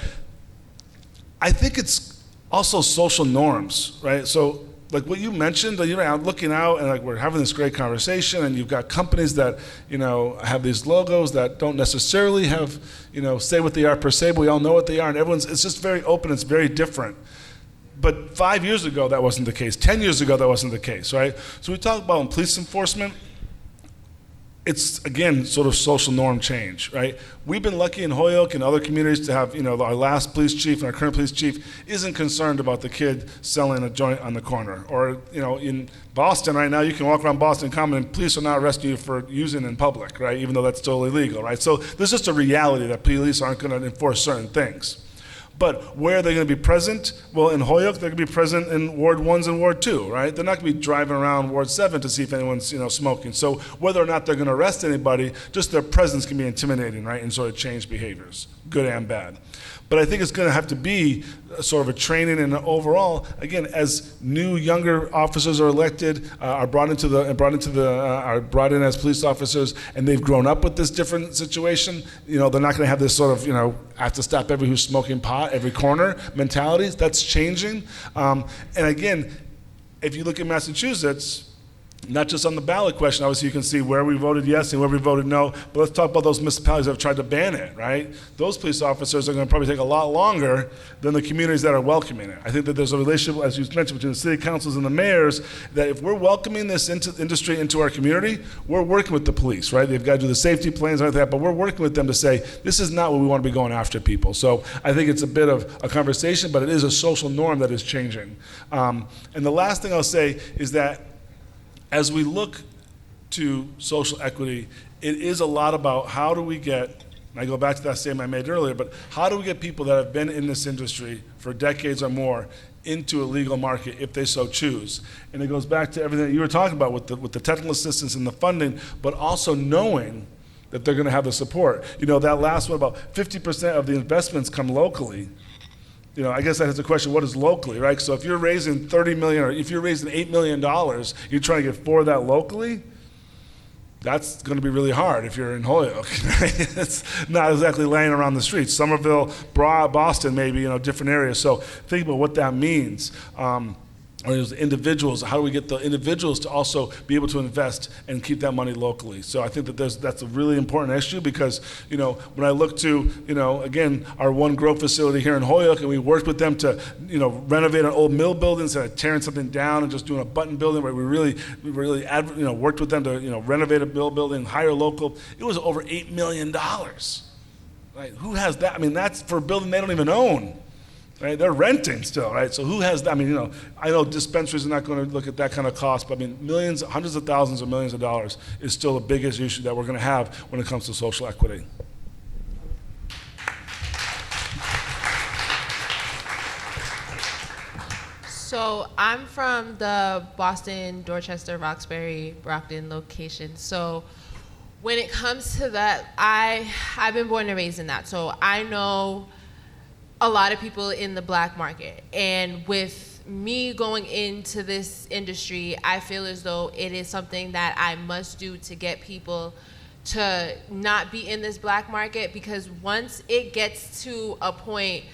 I think it's also social norms, right? So like what you mentioned, you're looking out and like we're having this great conversation and you've got companies that, have these logos that don't necessarily have, say what they are per se, but we all know what they are and it's just very open, it's very different. But 5 years ago, that wasn't the case. 10 years ago, that wasn't the case, right? So we talk about police enforcement. it's, again, sort of social norm change, right? We've been lucky in Holyoke and other communities to have, our last police chief and our current police chief isn't concerned about the kid selling a joint on the corner. Or, in Boston right now, you can walk around Boston Common and police are not arresting you for using in public, right? Even though that's still illegal, right? So there's just a reality that police aren't going to enforce certain things. But where are they going to be present? Well, in Holyoke, they're going to be present in Ward 1s and Ward 2, right? They're not going to be driving around Ward 7 to see if anyone's, smoking. So whether or not they're going to arrest anybody, just their presence can be intimidating, right? And sort of change behaviors, good and bad. But I think it's going to have to be sort of a training and overall, again, as new younger officers are elected, are brought in as police officers, and they've grown up with this different situation. They're not going to have this sort of, I have to stop everyone who's smoking pot every corner mentalities. That's changing. And again, if you look at Massachusetts, not just on the ballot question, obviously you can see where we voted yes and where we voted no, but let's talk about those municipalities that have tried to ban it, right? Those police officers are going to probably take a lot longer than the communities that are welcoming it. I think that there's a relationship, as you mentioned, between the city councils and the mayors, that if we're welcoming this industry into our community, we're working with the police, right? They've got to do the safety plans and everything like that, but we're working with them to say, this is not what we want to be going after people. So I think it's a bit of a conversation, but it is a social norm that is changing. And the last thing I'll say is that as we look to social equity, it is a lot about how do we get, and I go back to that statement I made earlier, but how do we get people that have been in this industry for decades or more into a legal market if they so choose? And it goes back to everything that you were talking about with the technical assistance and the funding, but also knowing that they're going to have the support. That last one, about 50% of the investments come locally. I guess that is the question, what is locally, right? So if you're raising $30 million or if you're raising $8 million, you're trying to get $4 of that locally, that's going to be really hard if you're in Holyoke. Right? It's not exactly laying around the streets. Somerville, Boston, maybe, different areas. So think about what that means. Or as individuals, how do we get the individuals to also be able to invest and keep that money locally? So I think that that's a really important issue because, when I look to, again, our One Grow facility here in Holyoke, and we worked with them to, renovate an old mill building instead of tearing something down and just doing a button building, where we really worked with them to, renovate a mill building, hire local. It was over $8 million. Right? Who has that? I mean, that's for a building they don't even own. Right? They're renting still, right? So who has that? I mean, I know dispensaries are not going to look at that kind of cost, but I mean, millions, hundreds of thousands or millions of dollars is still the biggest issue that we're going to have when it comes to social equity. So I'm from the Boston, Dorchester, Roxbury, Brockton location. So when it comes to that, I've been born and raised in that. So I know a lot of people in the black market. And with me going into this industry, I feel as though it is something that I must do to get people to not be in this black market, because once it gets to a point,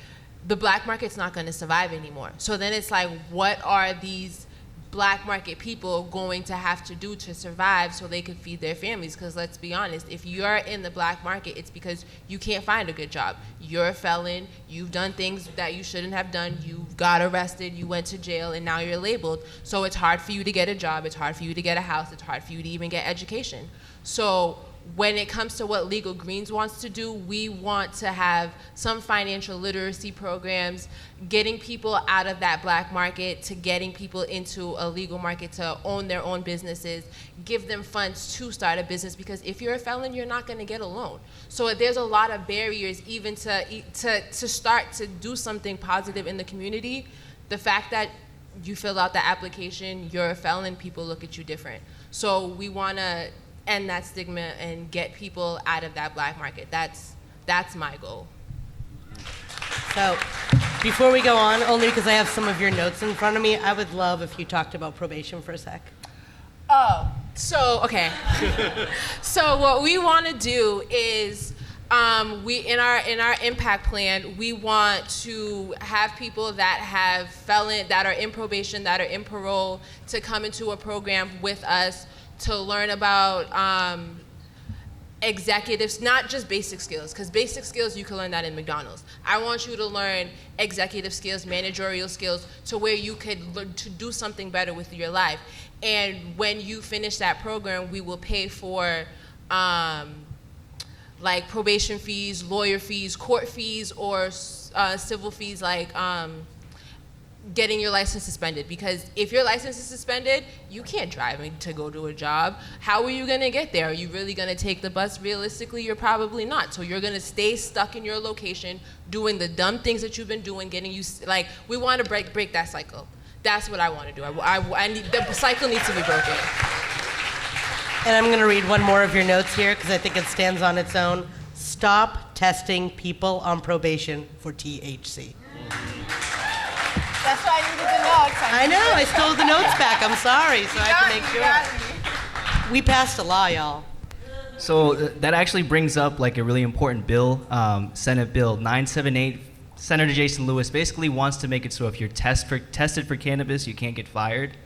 the black market's not going to survive anymore. So then it's like, what are these black market people going to have to do to survive so they can feed their families? Because let's be honest, if you're in the black market, it's because you can't find a good job. You're a felon, you've done things that you shouldn't have done, you got arrested, you went to jail, and now you're labeled. So it's hard for you to get a job, it's hard for you to get a house, it's hard for you to even get education. So when it comes to what Legal Greens wants to do, we want to have some financial literacy programs, getting people out of that black market to getting people into a legal market to own their own businesses, give them funds to start a business, because if you're a felon, you're not going to get a loan. So there's a lot of barriers even to start to do something positive in the community. The fact that you fill out the application, you're a felon, people look at you different. So we want to end that stigma and get people out of that black market. That's my goal. So before we go on, only because I have some of your notes in front of me, I would love if you talked about probation for a sec. Oh, so, okay. So what we want to do is we in our impact plan, we want to have people that that are in probation, that are in parole, to come into a program with us to learn about executives, not just basic skills, because basic skills, you can learn that in McDonald's. I want you to learn executive skills, managerial skills, to where you could learn to do something better with your life. And when you finish that program, we will pay for like probation fees, lawyer fees, court fees, or civil fees like getting your license suspended. Because if your license is suspended, you can't drive to go to a job. How are you gonna get there? Are you really gonna take the bus? Realistically, you're probably not. So you're gonna stay stuck in your location, doing the dumb things that you've been doing, getting you, like, we wanna break that cycle. That's what I wanna do. I need, the cycle needs to be broken. And I'm going to read one more of your notes here because I think it stands on its own. Stop testing people on probation for THC. That's why I needed the notes. I know, I stole the notes back. I'm sorry, so I have to make sure. We passed a law, y'all. So that actually brings up like a really important bill, Senate Bill 978. Senator Jason Lewis basically wants to make it so if you're tested for cannabis, you can't get fired.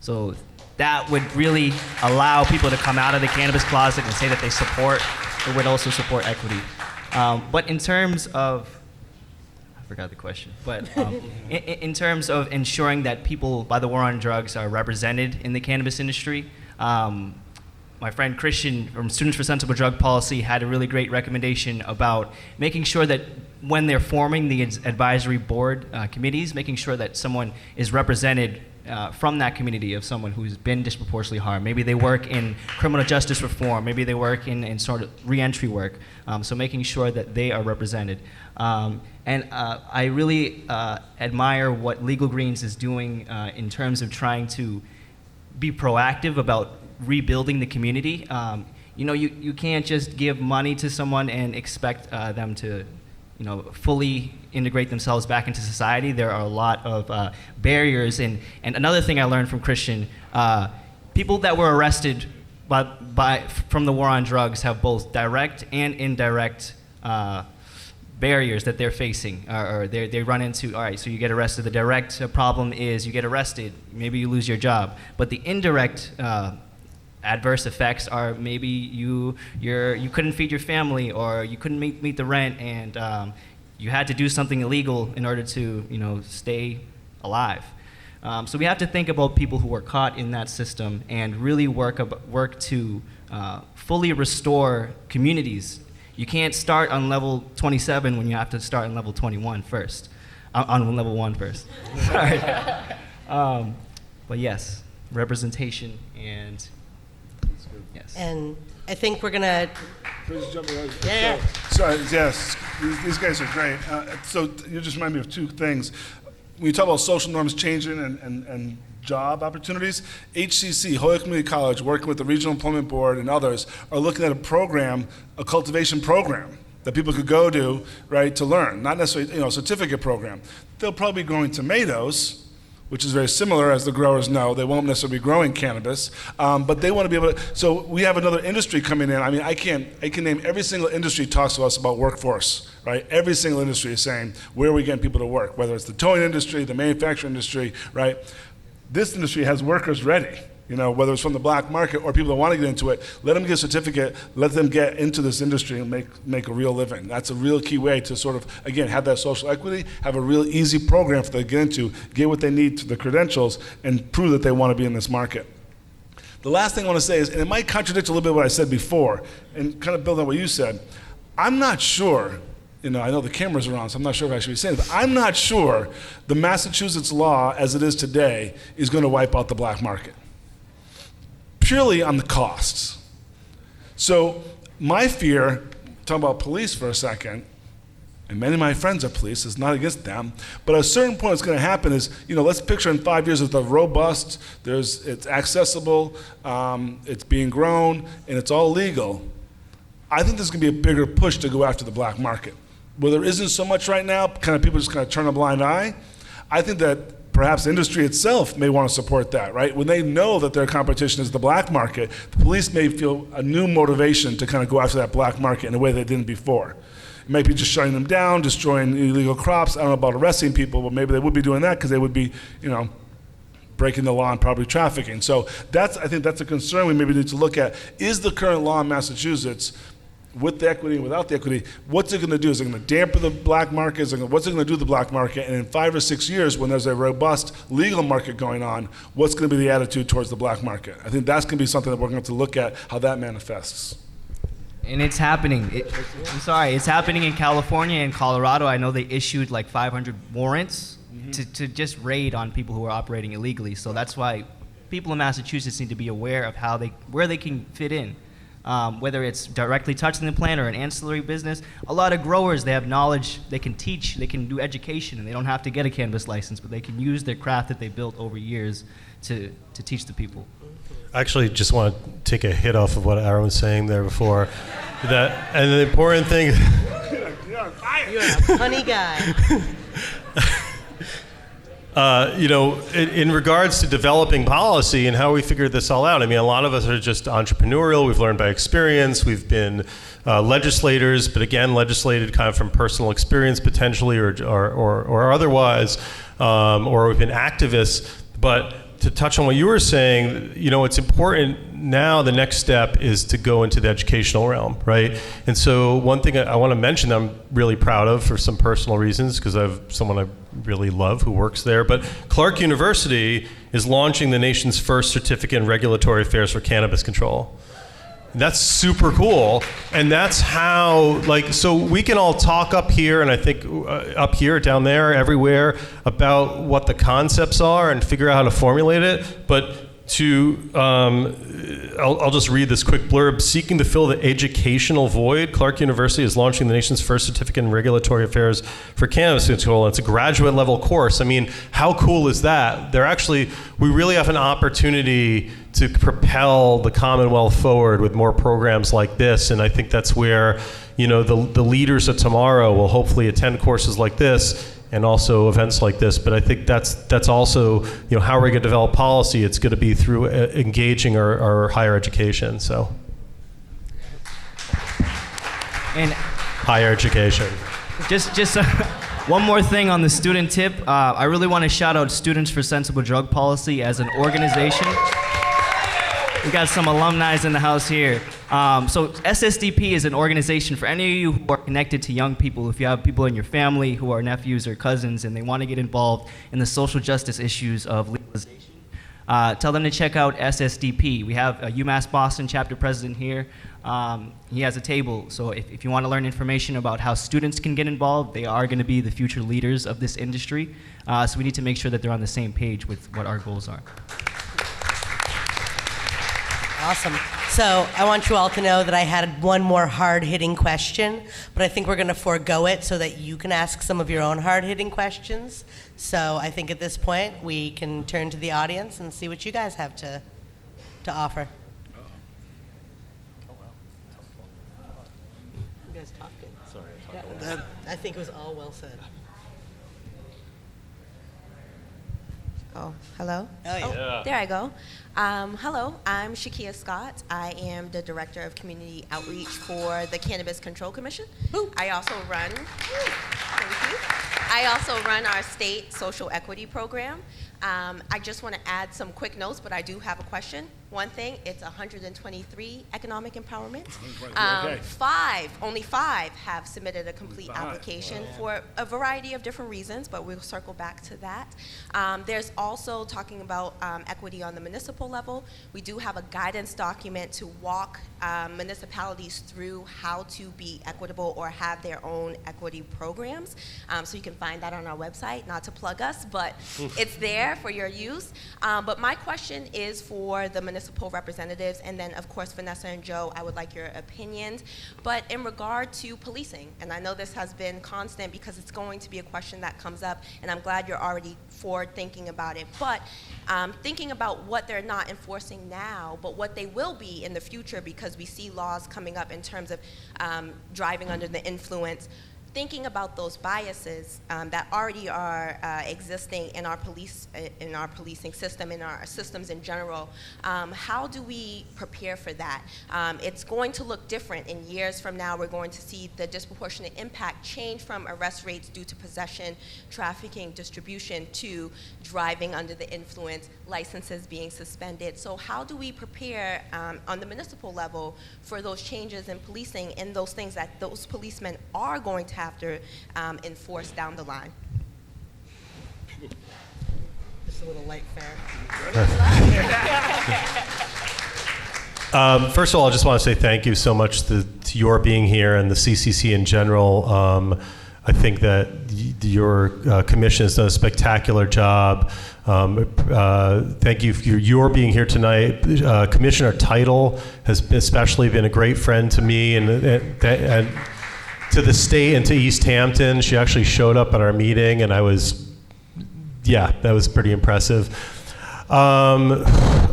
So that would really allow people to come out of the cannabis closet and say that they support, it would also support equity. But in terms of, I forgot the question, but in terms of ensuring that people by the war on drugs are represented in the cannabis industry, my friend Christian from Students for Sensible Drug Policy had a really great recommendation about making sure that when they're forming the advisory board committees, making sure that someone is represented from that community of someone who's been disproportionately harmed. Maybe they work in criminal justice reform, maybe they work in sort of reentry work, so making sure that they are represented. And I really admire what Legal Greens is doing in terms of trying to be proactive about rebuilding the community. You know, you can't just give money to someone and expect them to, you know, fully integrate themselves back into society. There are a lot of barriers. And another thing I learned from Christian, people that were arrested from the war on drugs have both direct and indirect barriers that they're facing, or they run into. All right, so you get arrested. The direct problem is you get arrested, maybe you lose your job. But the indirect adverse effects are maybe you couldn't feed your family, or you couldn't meet the rent, and you had to do something illegal in order to, you know, stay alive. So we have to think about people who were caught in that system and really work to fully restore communities. You can't start on level 27 when you have to start on level 21 first, on level 1 first. Sorry. But yes, representation and yes. And I think we're gonna. Please jump in. Yeah. So, yes, these guys are great. So you just remind me of two things. When you talk about social norms changing and job opportunities, HCC, Holyoke Community College, working with the Regional Employment Board and others, are looking at a program, a cultivation program that people could go to, right, to learn. Not necessarily, you know, a certificate program. They'll probably be growing tomatoes, which is very similar, as the growers know. They won't necessarily be growing cannabis, but they want to be able to. So we have another industry coming in. I mean, I can name every single industry talks to us about workforce, right? Every single industry is saying, where are we getting people to work? Whether it's the towing industry, the manufacturing industry, right? This industry has workers ready. You know, whether it's from the black market or people that want to get into it, let them get a certificate, let them get into this industry and make a real living. That's a real key way to sort of, again, have that social equity, have a real easy program for them to get into, get what they need to the credentials, and prove that they want to be in this market. The last thing I want to say is, and it might contradict a little bit what I said before, and kind of build on what you said, I'm not sure, you know, I know the cameras are on, so I'm not sure if I should be saying it, but I'm not sure the Massachusetts law, as it is today, is going to wipe out the black market. Purely on the costs. So my fear, talking about police for a second, and many of my friends are police, it's not against them, but at a certain point what's going to happen is, you know, let's picture in 5 years it's robust, it's accessible, it's being grown, and it's all legal. I think there's going to be a bigger push to go after the black market. Where there isn't so much right now, kind of people just kind of turn a blind eye, I think that perhaps the industry itself may want to support that, right? When they know that their competition is the black market, the police may feel a new motivation to kind of go after that black market in a way they didn't before. It might be just shutting them down, destroying illegal crops. I don't know about arresting people, but maybe they would be doing that because they would be, you know, breaking the law and probably trafficking. So I think that's a concern we maybe need to look at. Is the current law in Massachusetts, with the equity and without the equity, what's it going to do? Is it going to dampen the black market? What's it going to do to the black market? And in 5 or 6 years, when there's a robust legal market going on, what's going to be the attitude towards the black market? I think that's going to be something that we're going to have to look at, how that manifests. And it's happening. It's happening in California and Colorado. I know they issued like 500 warrants to just raid on people who are operating illegally. So that's why people in Massachusetts need to be aware of where they can fit in. Whether it's directly touching the plant or an ancillary business. A lot of growers, they have knowledge, they can teach, they can do education, and they don't have to get a cannabis license, but they can use their craft that they built over years to teach the people. I actually just want to take a hit off of what Aaron was saying there before. And the important thing... You're a funny guy. In regards to developing policy and how we figured this all out, I mean, a lot of us are just entrepreneurial. We've learned by experience. We've been legislators, but again, legislated kind of from personal experience potentially or otherwise, or we've been activists. But to touch on what you were saying, it's important now. The next step is to go into the educational realm, right? And so one thing I want to mention that I'm really proud of for some personal reasons, because I have someone I really love who works there. But Clark University is launching the nation's first certificate in regulatory affairs for cannabis control. That's super cool, and that's how, so we can all talk up here, and I think up here, down there, everywhere, about what the concepts are and figure out how to formulate it, but I'll just read this quick blurb. Seeking to fill the educational void, Clark University is launching the nation's first certificate in regulatory affairs for cannabis control. It's a graduate level course. I mean, how cool is that? We really have an opportunity to propel the Commonwealth forward with more programs like this, and I think that's where, the leaders of tomorrow will hopefully attend courses like this and also events like this. But I think that's also, how are we going to develop policy? It's going to be through engaging our higher education. So, and higher education. Just one more thing on the student tip. I really want to shout out Students for Sensible Drug Policy as an organization. We got some alumni in the house here. So SSDP is an organization for any of you who are connected to young people. If you have people in your family who are nephews or cousins and they want to get involved in the social justice issues of legalization, tell them to check out SSDP. We have a UMass Boston chapter president here. He has a table. So if you want to learn information about how students can get involved, they are going to be the future leaders of this industry. So we need to make sure that they're on the same page with what our goals are. Awesome. So I want you all to know that I had one more hard-hitting question, but I think we're going to forego it so that you can ask some of your own hard-hitting questions. So I think at this point we can turn to the audience and see what you guys have to offer. You guys talked good. Sorry. I think it was all well said. Oh, hello? Oh, yeah. Oh, there I go. Hello, I'm Shakia Scott. I am the Director of Community Outreach for the Cannabis Control Commission. I also run our state social equity program. I just want to add some quick notes, but I do have a question. One thing, it's 123 economic empowerment. Only five have submitted a complete application for a variety of different reasons, but we'll circle back to that. There's also talking about equity on the municipal level. We do have a guidance document to walk municipalities through how to be equitable or have their own equity programs. So you can find that on our website, not to plug us, but it's there for your use. But my question is for the municipal representatives, and then of course Vanessa and Joe, I would like your opinions. But in regard to policing, and I know this has been constant because it's going to be a question that comes up, and I'm glad you're already forward thinking about it, but thinking about what they're not enforcing now, but what they will be in the future, because we see laws coming up in terms of driving under the influence. Thinking about those biases that already are existing in our policing system, in our systems in general, how do we prepare for that? It's going to look different in years from now. We're going to see the disproportionate impact change from arrest rates due to possession, trafficking, distribution, to driving under the influence, licenses being suspended. So how do we prepare on the municipal level for those changes in policing and those things that those policemen are going to have to enforce down the line? Just a little light fare. First of all, I just want to say thank you so much to your being here and the CCC in general. I think that your commission has done a spectacular job. Thank you for your being here tonight. Commissioner Title has especially been a great friend to me and to the state and to East Hampton. She actually showed up at our meeting, and that was pretty impressive.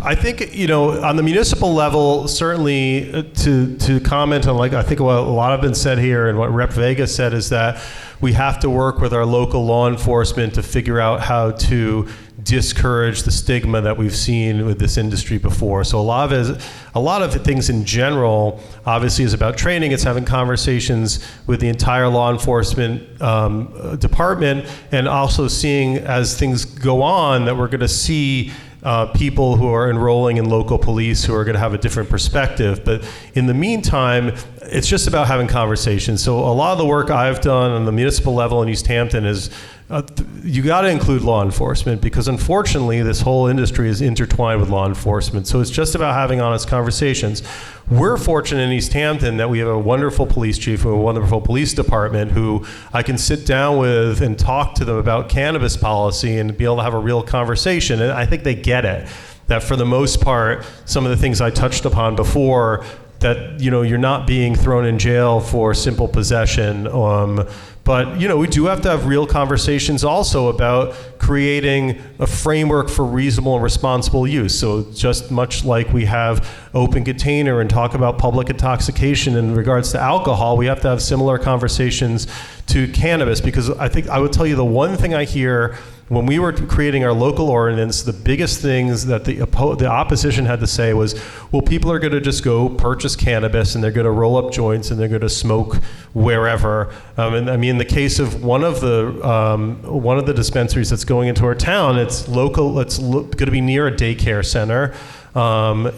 I think, on the municipal level, certainly to comment on, I think what a lot have been said here and what Rep. Vega said is that we have to work with our local law enforcement to figure out how to discourage the stigma that we've seen with this industry before. So a lot of things in general, obviously, is about training. It's having conversations with the entire law enforcement department, and also seeing as things go on that we're going to see people who are enrolling in local police who are going to have a different perspective. But in the meantime, it's just about having conversations. So a lot of the work I've done on the municipal level in East Hampton is you got to include law enforcement, because unfortunately this whole industry is intertwined with law enforcement. So it's just about having honest conversations. We're fortunate in East Hampton that we have a wonderful police chief and a wonderful police department who I can sit down with and talk to them about cannabis policy and be able to have a real conversation. And I think they get it, that for the most part, some of the things I touched upon before, that you're not being thrown in jail for simple possession. But we do have to have real conversations also about creating a framework for reasonable and responsible use. So just much like we have open container and talk about public intoxication in regards to alcohol, we have to have similar conversations to cannabis, because I think I would tell you the one thing I hear when we were creating our local ordinance, the biggest things that the opposition had to say was, well, people are going to just go purchase cannabis and they're going to roll up joints and they're going to smoke wherever. And I mean, in the case of one of the dispensaries that's going into our town, it's local. It's going to be near a daycare center. But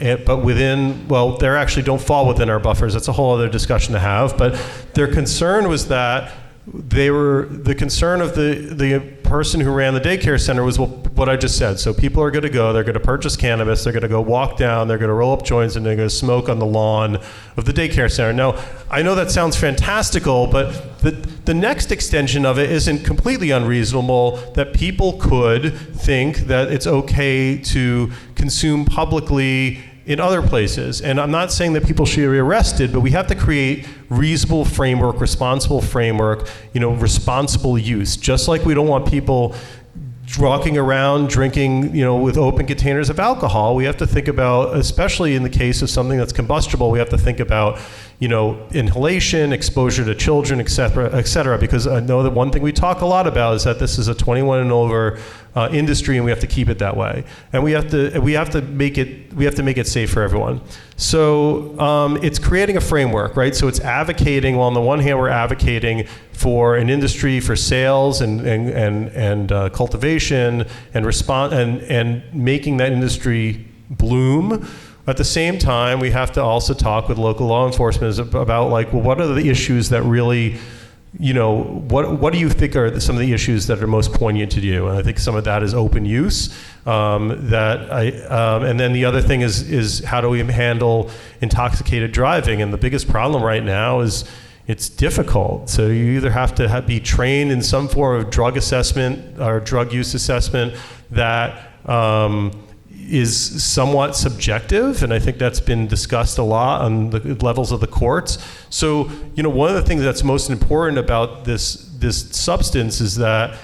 they actually don't fall within our buffers. That's a whole other discussion to have. But their concern was that the concern of the person who ran the daycare center was, well, what I just said. So people are going to go, they're going to purchase cannabis, they're going to go walk down, they're going to roll up joints, and they're going to smoke on the lawn of the daycare center. Now, I know that sounds fantastical, but the next extension of it isn't completely unreasonable, that people could think that it's okay to consume publicly in other places. And I'm not saying that people should be arrested, but we have to create reasonable framework, responsible framework, responsible use. Just like we don't want people walking around drinking, with open containers of alcohol, we have to think about, especially in the case of something that's combustible, we have to think about, inhalation, exposure to children, et cetera, because I know that one thing we talk a lot about is that this is a 21 and over industry, and we have to keep it that way, and we have to make it safe for everyone. So it's creating a framework, right? So it's advocating. Well, on the one hand, we're advocating for an industry for sales and cultivation and and making that industry bloom. At the same time, we have to also talk with local law enforcement about, what are the issues that really, what do you think are some of the issues that are most poignant to you? And I think some of that is open use. And then the other thing is how do we handle intoxicated driving? And the biggest problem right now is it's difficult. So you either have to be trained in some form of drug assessment or drug use assessment that is somewhat subjective, and I think that's been discussed a lot on the levels of the courts. So, one of the things that's most important about this substance is that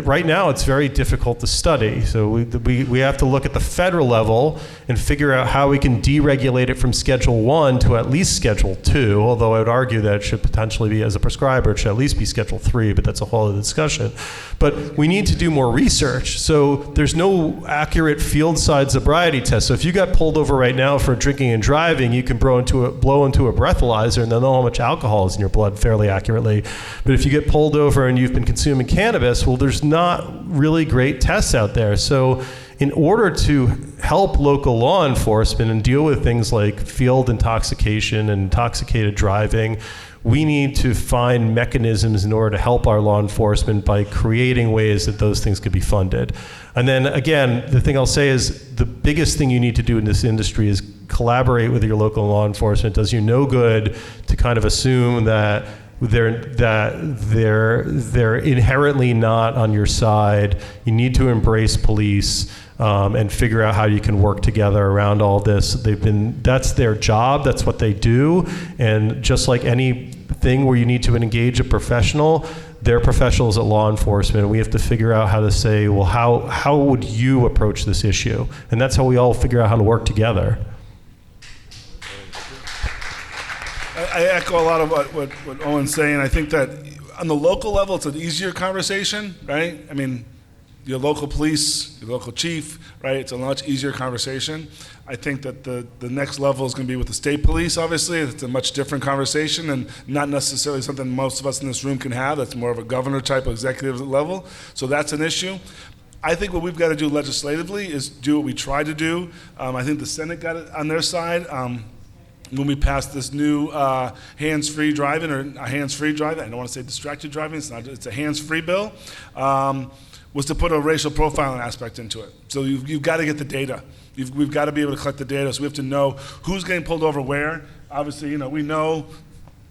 right now it's very difficult to study. So we have to look at the federal level and figure out how we can deregulate it from Schedule 1 to at least Schedule 2, although I would argue that it should potentially be, as a prescriber, it should at least be Schedule 3, but that's a whole other discussion. But we need to do more research. So there's no accurate field side sobriety test. So if you got pulled over right now for drinking and driving, you can blow into a breathalyzer and they'll know how much alcohol is in your blood fairly accurately. But if you get pulled over and you've been consuming cannabis, well, there's not really great tests out there. So in order to help local law enforcement and deal with things like field intoxication and intoxicated driving, we need to find mechanisms in order to help our law enforcement by creating ways that those things could be funded. And then again, the thing I'll say is the biggest thing you need to do in this industry is collaborate with your local law enforcement. It does you no good to kind of assume that they're inherently not on your side. You need to embrace police and figure out how you can work together around all this. That's their job, that's what they do, and just like anything where you need to engage a professional, they're professionals at law enforcement. We have to figure out how to say, well, how would you approach this issue? And that's how we all figure out how to work together. I echo a lot of what Owen's saying. I think that on the local level, it's an easier conversation, right? I mean, your local police, your local chief, right? It's a much easier conversation. I think that the next level is going to be with the state police, obviously. It's a much different conversation and not necessarily something most of us in this room can have. That's more of a governor type of executive level. So that's an issue. I think what we've got to do legislatively is do what we try to do. I think the Senate got it on their side. When we passed this new hands-free driving, or hands-free driving, I don't want to say distracted driving, it's a hands-free bill, was to put a racial profiling aspect into it. So you've got to get the data. We've got to be able to collect the data, so we have to know who's getting pulled over where. Obviously, we know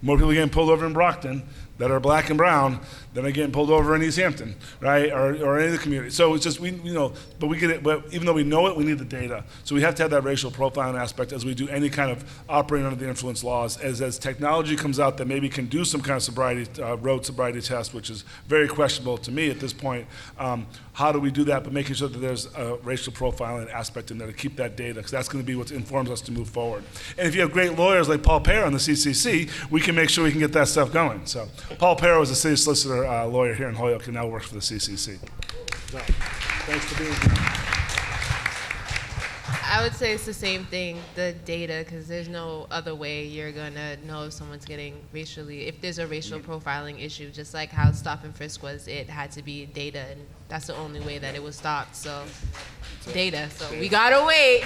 more people getting pulled over in Brockton that are black and brown than are getting pulled over in East Hampton, right, or any of the community. So it's just, but we get it, but even though we know it, we need the data. So we have to have that racial profiling aspect as we do any kind of operating under the influence laws. As technology comes out that maybe can do some kind of sobriety, road sobriety test, which is very questionable to me at this point, how do we do that, but making sure that there's a racial profiling aspect in there to keep that data, because that's going to be what informs us to move forward. And if you have great lawyers like Paul Pear on the CCC, we can make sure we can get that stuff going. So Paul Pear was a city solicitor lawyer here in Holyoke and now works for the CCC. So, thanks for being here. I would say it's the same thing, the data, because there's no other way you're going to know if someone's getting if there's a racial profiling issue, just like how stop and frisk was, it had to be data, and that's the only way that it was stopped, so data, so we got to wait.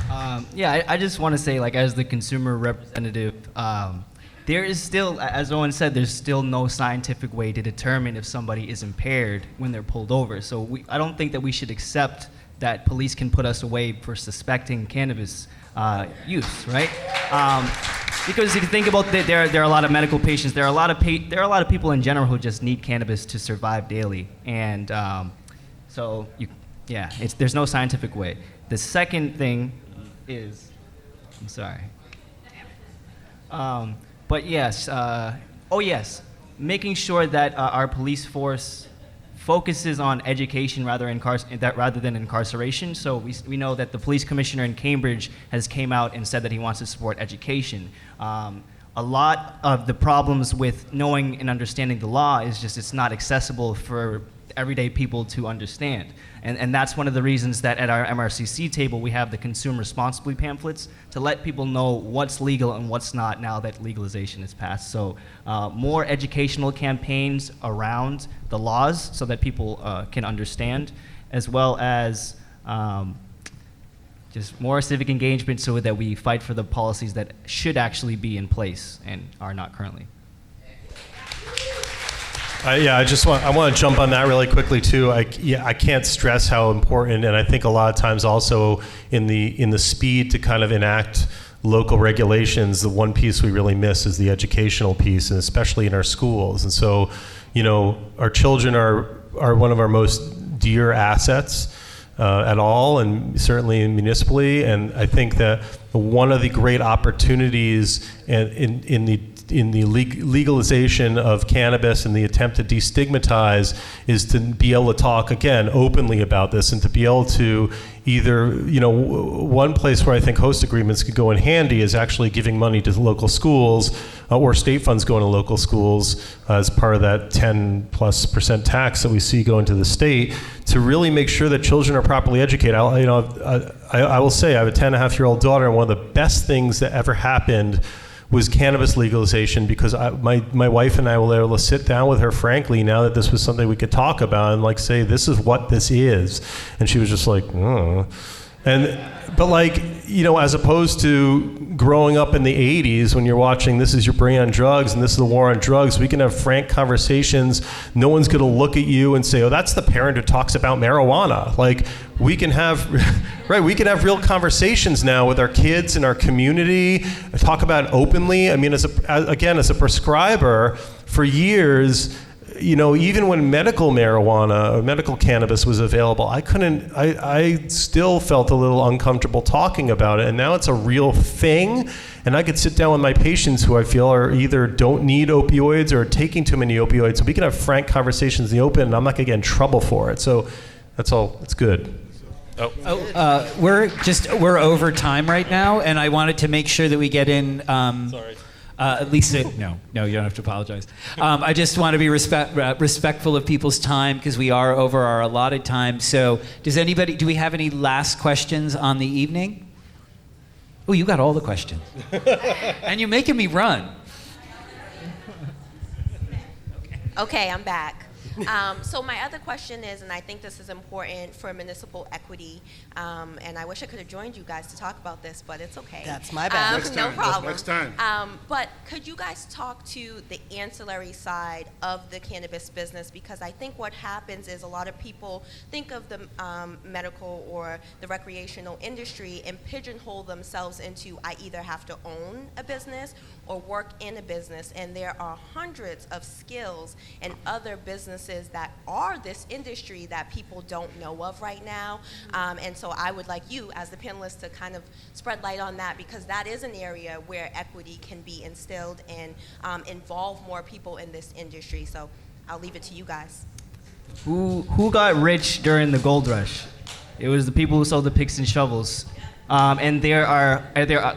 I just want to say, as the consumer representative, there is still, as Owen said, there's still no scientific way to determine if somebody is impaired when they're pulled over. So I don't think that we should accept that police can put us away for suspecting cannabis use, right? Because if you think about it, there are a lot of medical patients. There are a lot of people in general who just need cannabis to survive daily, and there's no scientific way. The second thing is, I'm sorry. But yes, making sure that our police force focuses on education rather than incarceration. So we know that the police commissioner in Cambridge has came out and said that he wants to support education. A lot of the problems with knowing and understanding the law is just it's not accessible for everyday people to understand. And that's one of the reasons that at our MRCC table we have the consume responsibly pamphlets to let people know what's legal and what's not now that legalization is passed. So more educational campaigns around the laws so that people can understand, as well as just more civic engagement so that we fight for the policies that should actually be in place and are not currently. I want to jump on that really quickly too. I can't stress how important, and I think a lot of times also in the speed to kind of enact local regulations, the one piece we really miss is the educational piece, and especially in our schools. And so, our children are one of our most dear assets at all, and certainly municipally. And I think that one of the great opportunities in the legalization of cannabis and the attempt to destigmatize is to be able to talk again openly about this, and to be able to either, one place where I think host agreements could go in handy is actually giving money to local schools or state funds going to local schools as part of that 10+% tax that we see going to the state, to really make sure that children are properly educated. I will say I have a 10.5-year-old daughter, and one of the best things that ever happened was cannabis legalization, because my wife and I were able to sit down with her frankly now that this was something we could talk about and say, this is what this is. And she was just like, But like, as opposed to growing up in the 80s when you're watching This Is Your Brain on Drugs and This is the War on Drugs, we can have frank conversations. No one's going to look at you and say, oh, that's the parent who talks about marijuana. Like, we can have, we can have real conversations now with our kids in our community, talk about it openly. I mean, as a prescriber, for years, even when medical marijuana, or medical cannabis was available, I still felt a little uncomfortable talking about it. And now it's a real thing. And I could sit down with my patients who I feel are either don't need opioids or are taking too many opioids. So we can have frank conversations in the open, and I'm not going to get in trouble for it. So that's all. It's good. We're over time right now, and I wanted to make sure that we get in. Sorry. Lisa, no, you don't have to apologize. I just want to be respectful of people's time because we are over our allotted time. So do we have any last questions on the evening? Oh, you got all the questions. And you're making me run. Okay, I'm back. So my other question is, and I think this is important for municipal equity, and I wish I could have joined you guys to talk about this, but it's okay. That's my bad. No problem. Next time. But could you guys talk to the ancillary side of the cannabis business? Because I think what happens is a lot of people think of the medical or the recreational industry and pigeonhole themselves into, I either have to own a business or work in a business, and there are hundreds of skills and other businesses that are this industry that people don't know of right now. And so I would like you as the panelists to kind of spread light on that, because that is an area where equity can be instilled and involve more people in this industry. So I'll leave it to you guys. Who got rich during the gold rush? It was the people who sold the picks and shovels. And there are,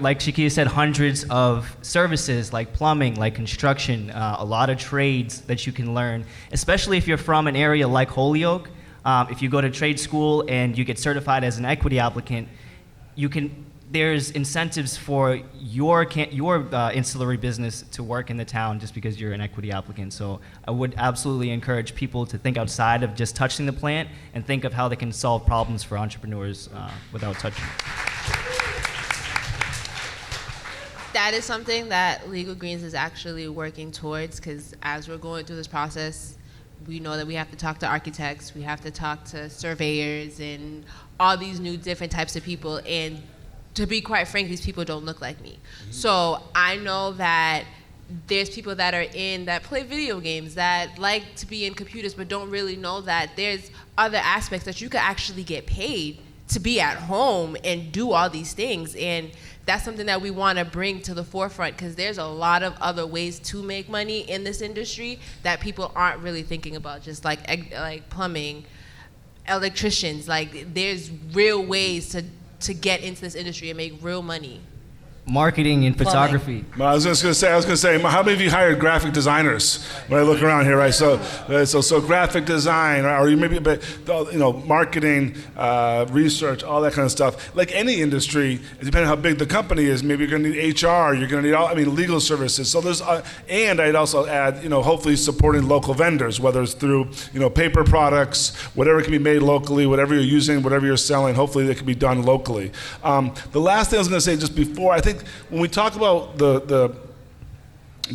like Shakia said, hundreds of services like plumbing, like construction, a lot of trades that you can learn, especially if you're from an area like Holyoke. If you go to trade school and you get certified as an equity applicant, there's incentives for your ancillary business to work in the town just because you're an equity applicant. So I would absolutely encourage people to think outside of just touching the plant and think of how they can solve problems for entrepreneurs without touching it. That is something that Legal Greens is actually working towards, because as we're going through this process, we know that we have to talk to architects, we have to talk to surveyors and all these new different types of people, and to be quite frank, these people don't look like me. Mm-hmm. So I know that there's people that play video games, that like to be in computers, but don't really know that there's other aspects that you could actually get paid to be at home and do all these things. And that's something that we want to bring to the forefront, because there's a lot of other ways to make money in this industry that people aren't really thinking about, just like plumbing, electricians. Like, there's real ways to get into this industry and make real money. Marketing and photography. I was going to say, how many of you hired graphic designers? When I look around here, right? So graphic design, or maybe, marketing, research, all that kind of stuff. Like any industry, depending on how big the company is, maybe you're going to need HR, you're going to need legal services. So there's, and I'd also add, hopefully supporting local vendors, whether it's through, paper products, whatever can be made locally, whatever you're using, whatever you're selling, hopefully that can be done locally. The last thing I was going to say just before, I think when we talk about the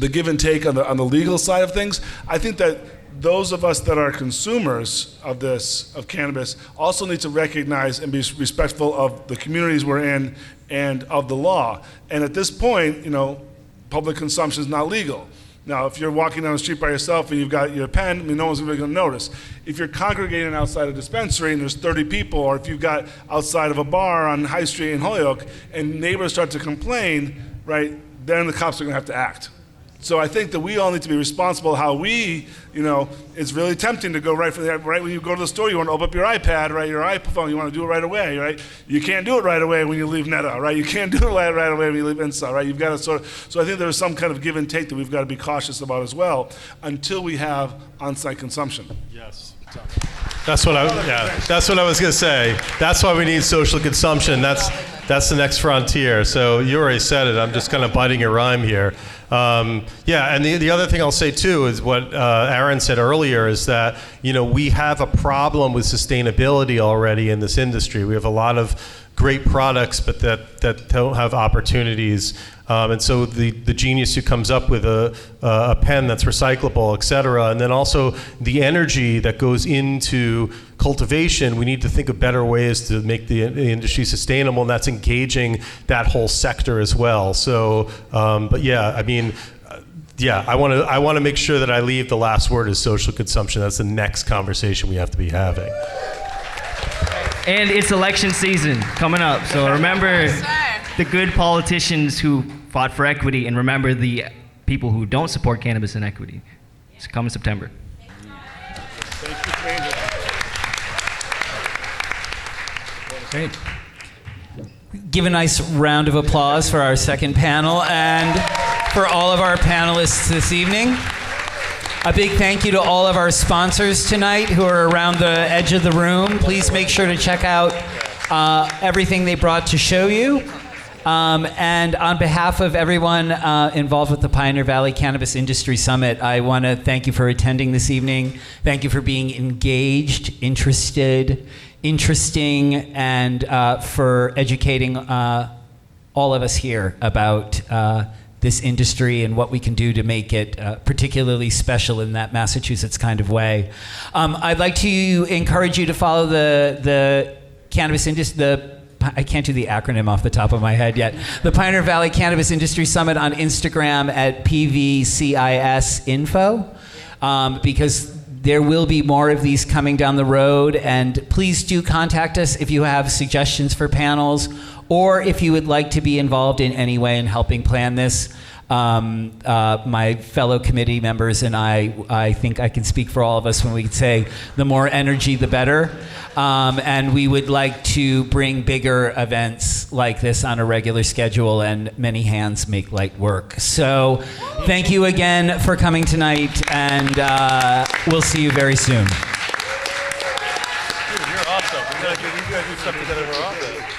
give and take on the legal side of things, I think that those of us that are consumers of cannabis also need to recognize and be respectful of the communities we're in and of the law. And at this point, public consumption is not legal. Now, if you're walking down the street by yourself and you've got your pen, no one's really going to notice. If you're congregating outside a dispensary and there's 30 people, or if you've got outside of a bar on High Street in Holyoke and neighbors start to complain, right, then the cops are going to have to act. So I think that we all need to be responsible how we, it's really tempting to go right when you go to the store, you want to open up your iPad, right, your iPhone, you want to do it right away, right? You can't do it right away when you leave Netta, right? You can't do it right away when you leave Insa, right? You've got to so I think there's some kind of give and take that we've got to be cautious about as well until we have on-site consumption. Yes. That's what I was going to say. That's why we need social consumption. That's the next frontier. So you already said it. I'm just kind of biting your rhyme here. And the other thing I'll say too is what Aaron said earlier is that we have a problem with sustainability already in this industry. We have a lot of great products, but that don't have opportunities. And so the genius who comes up with a pen that's recyclable, et cetera, and then also the energy that goes into cultivation, we need to think of better ways to make the industry sustainable, and that's engaging that whole sector as well. So, but yeah, I mean, yeah, I want to make sure that I leave the last word as social consumption. That's the next conversation we have to be having. And it's election season coming up, so remember the good politicians who fought for equity, and remember the people who don't support cannabis and equity. It's coming September. Great. Give a nice round of applause for our second panel and for all of our panelists this evening. A big thank you to all of our sponsors tonight who are around the edge of the room. Please make sure to check out everything they brought to show you. And on behalf of everyone involved with the Pioneer Valley Cannabis Industry Summit, I want to thank you for attending this evening. Thank you for being engaged, interested, interesting, and for educating all of us here about this industry and what we can do to make it particularly special in that Massachusetts kind of way. I'd like to encourage you to follow the cannabis industry, I can't do the acronym off the top of my head yet. The Pioneer Valley Cannabis Industry Summit on Instagram at PVCISinfo, because there will be more of these coming down the road. And please do contact us if you have suggestions for panels, or if you would like to be involved in any way in helping plan this. My fellow committee members and I think I can speak for all of us when we say the more energy, the better. And we would like to bring bigger events like this on a regular schedule, and many hands make light work. So thank you again for coming tonight, and we'll see you very soon. Dude, you're awesome. We gotta do stuff together in our office.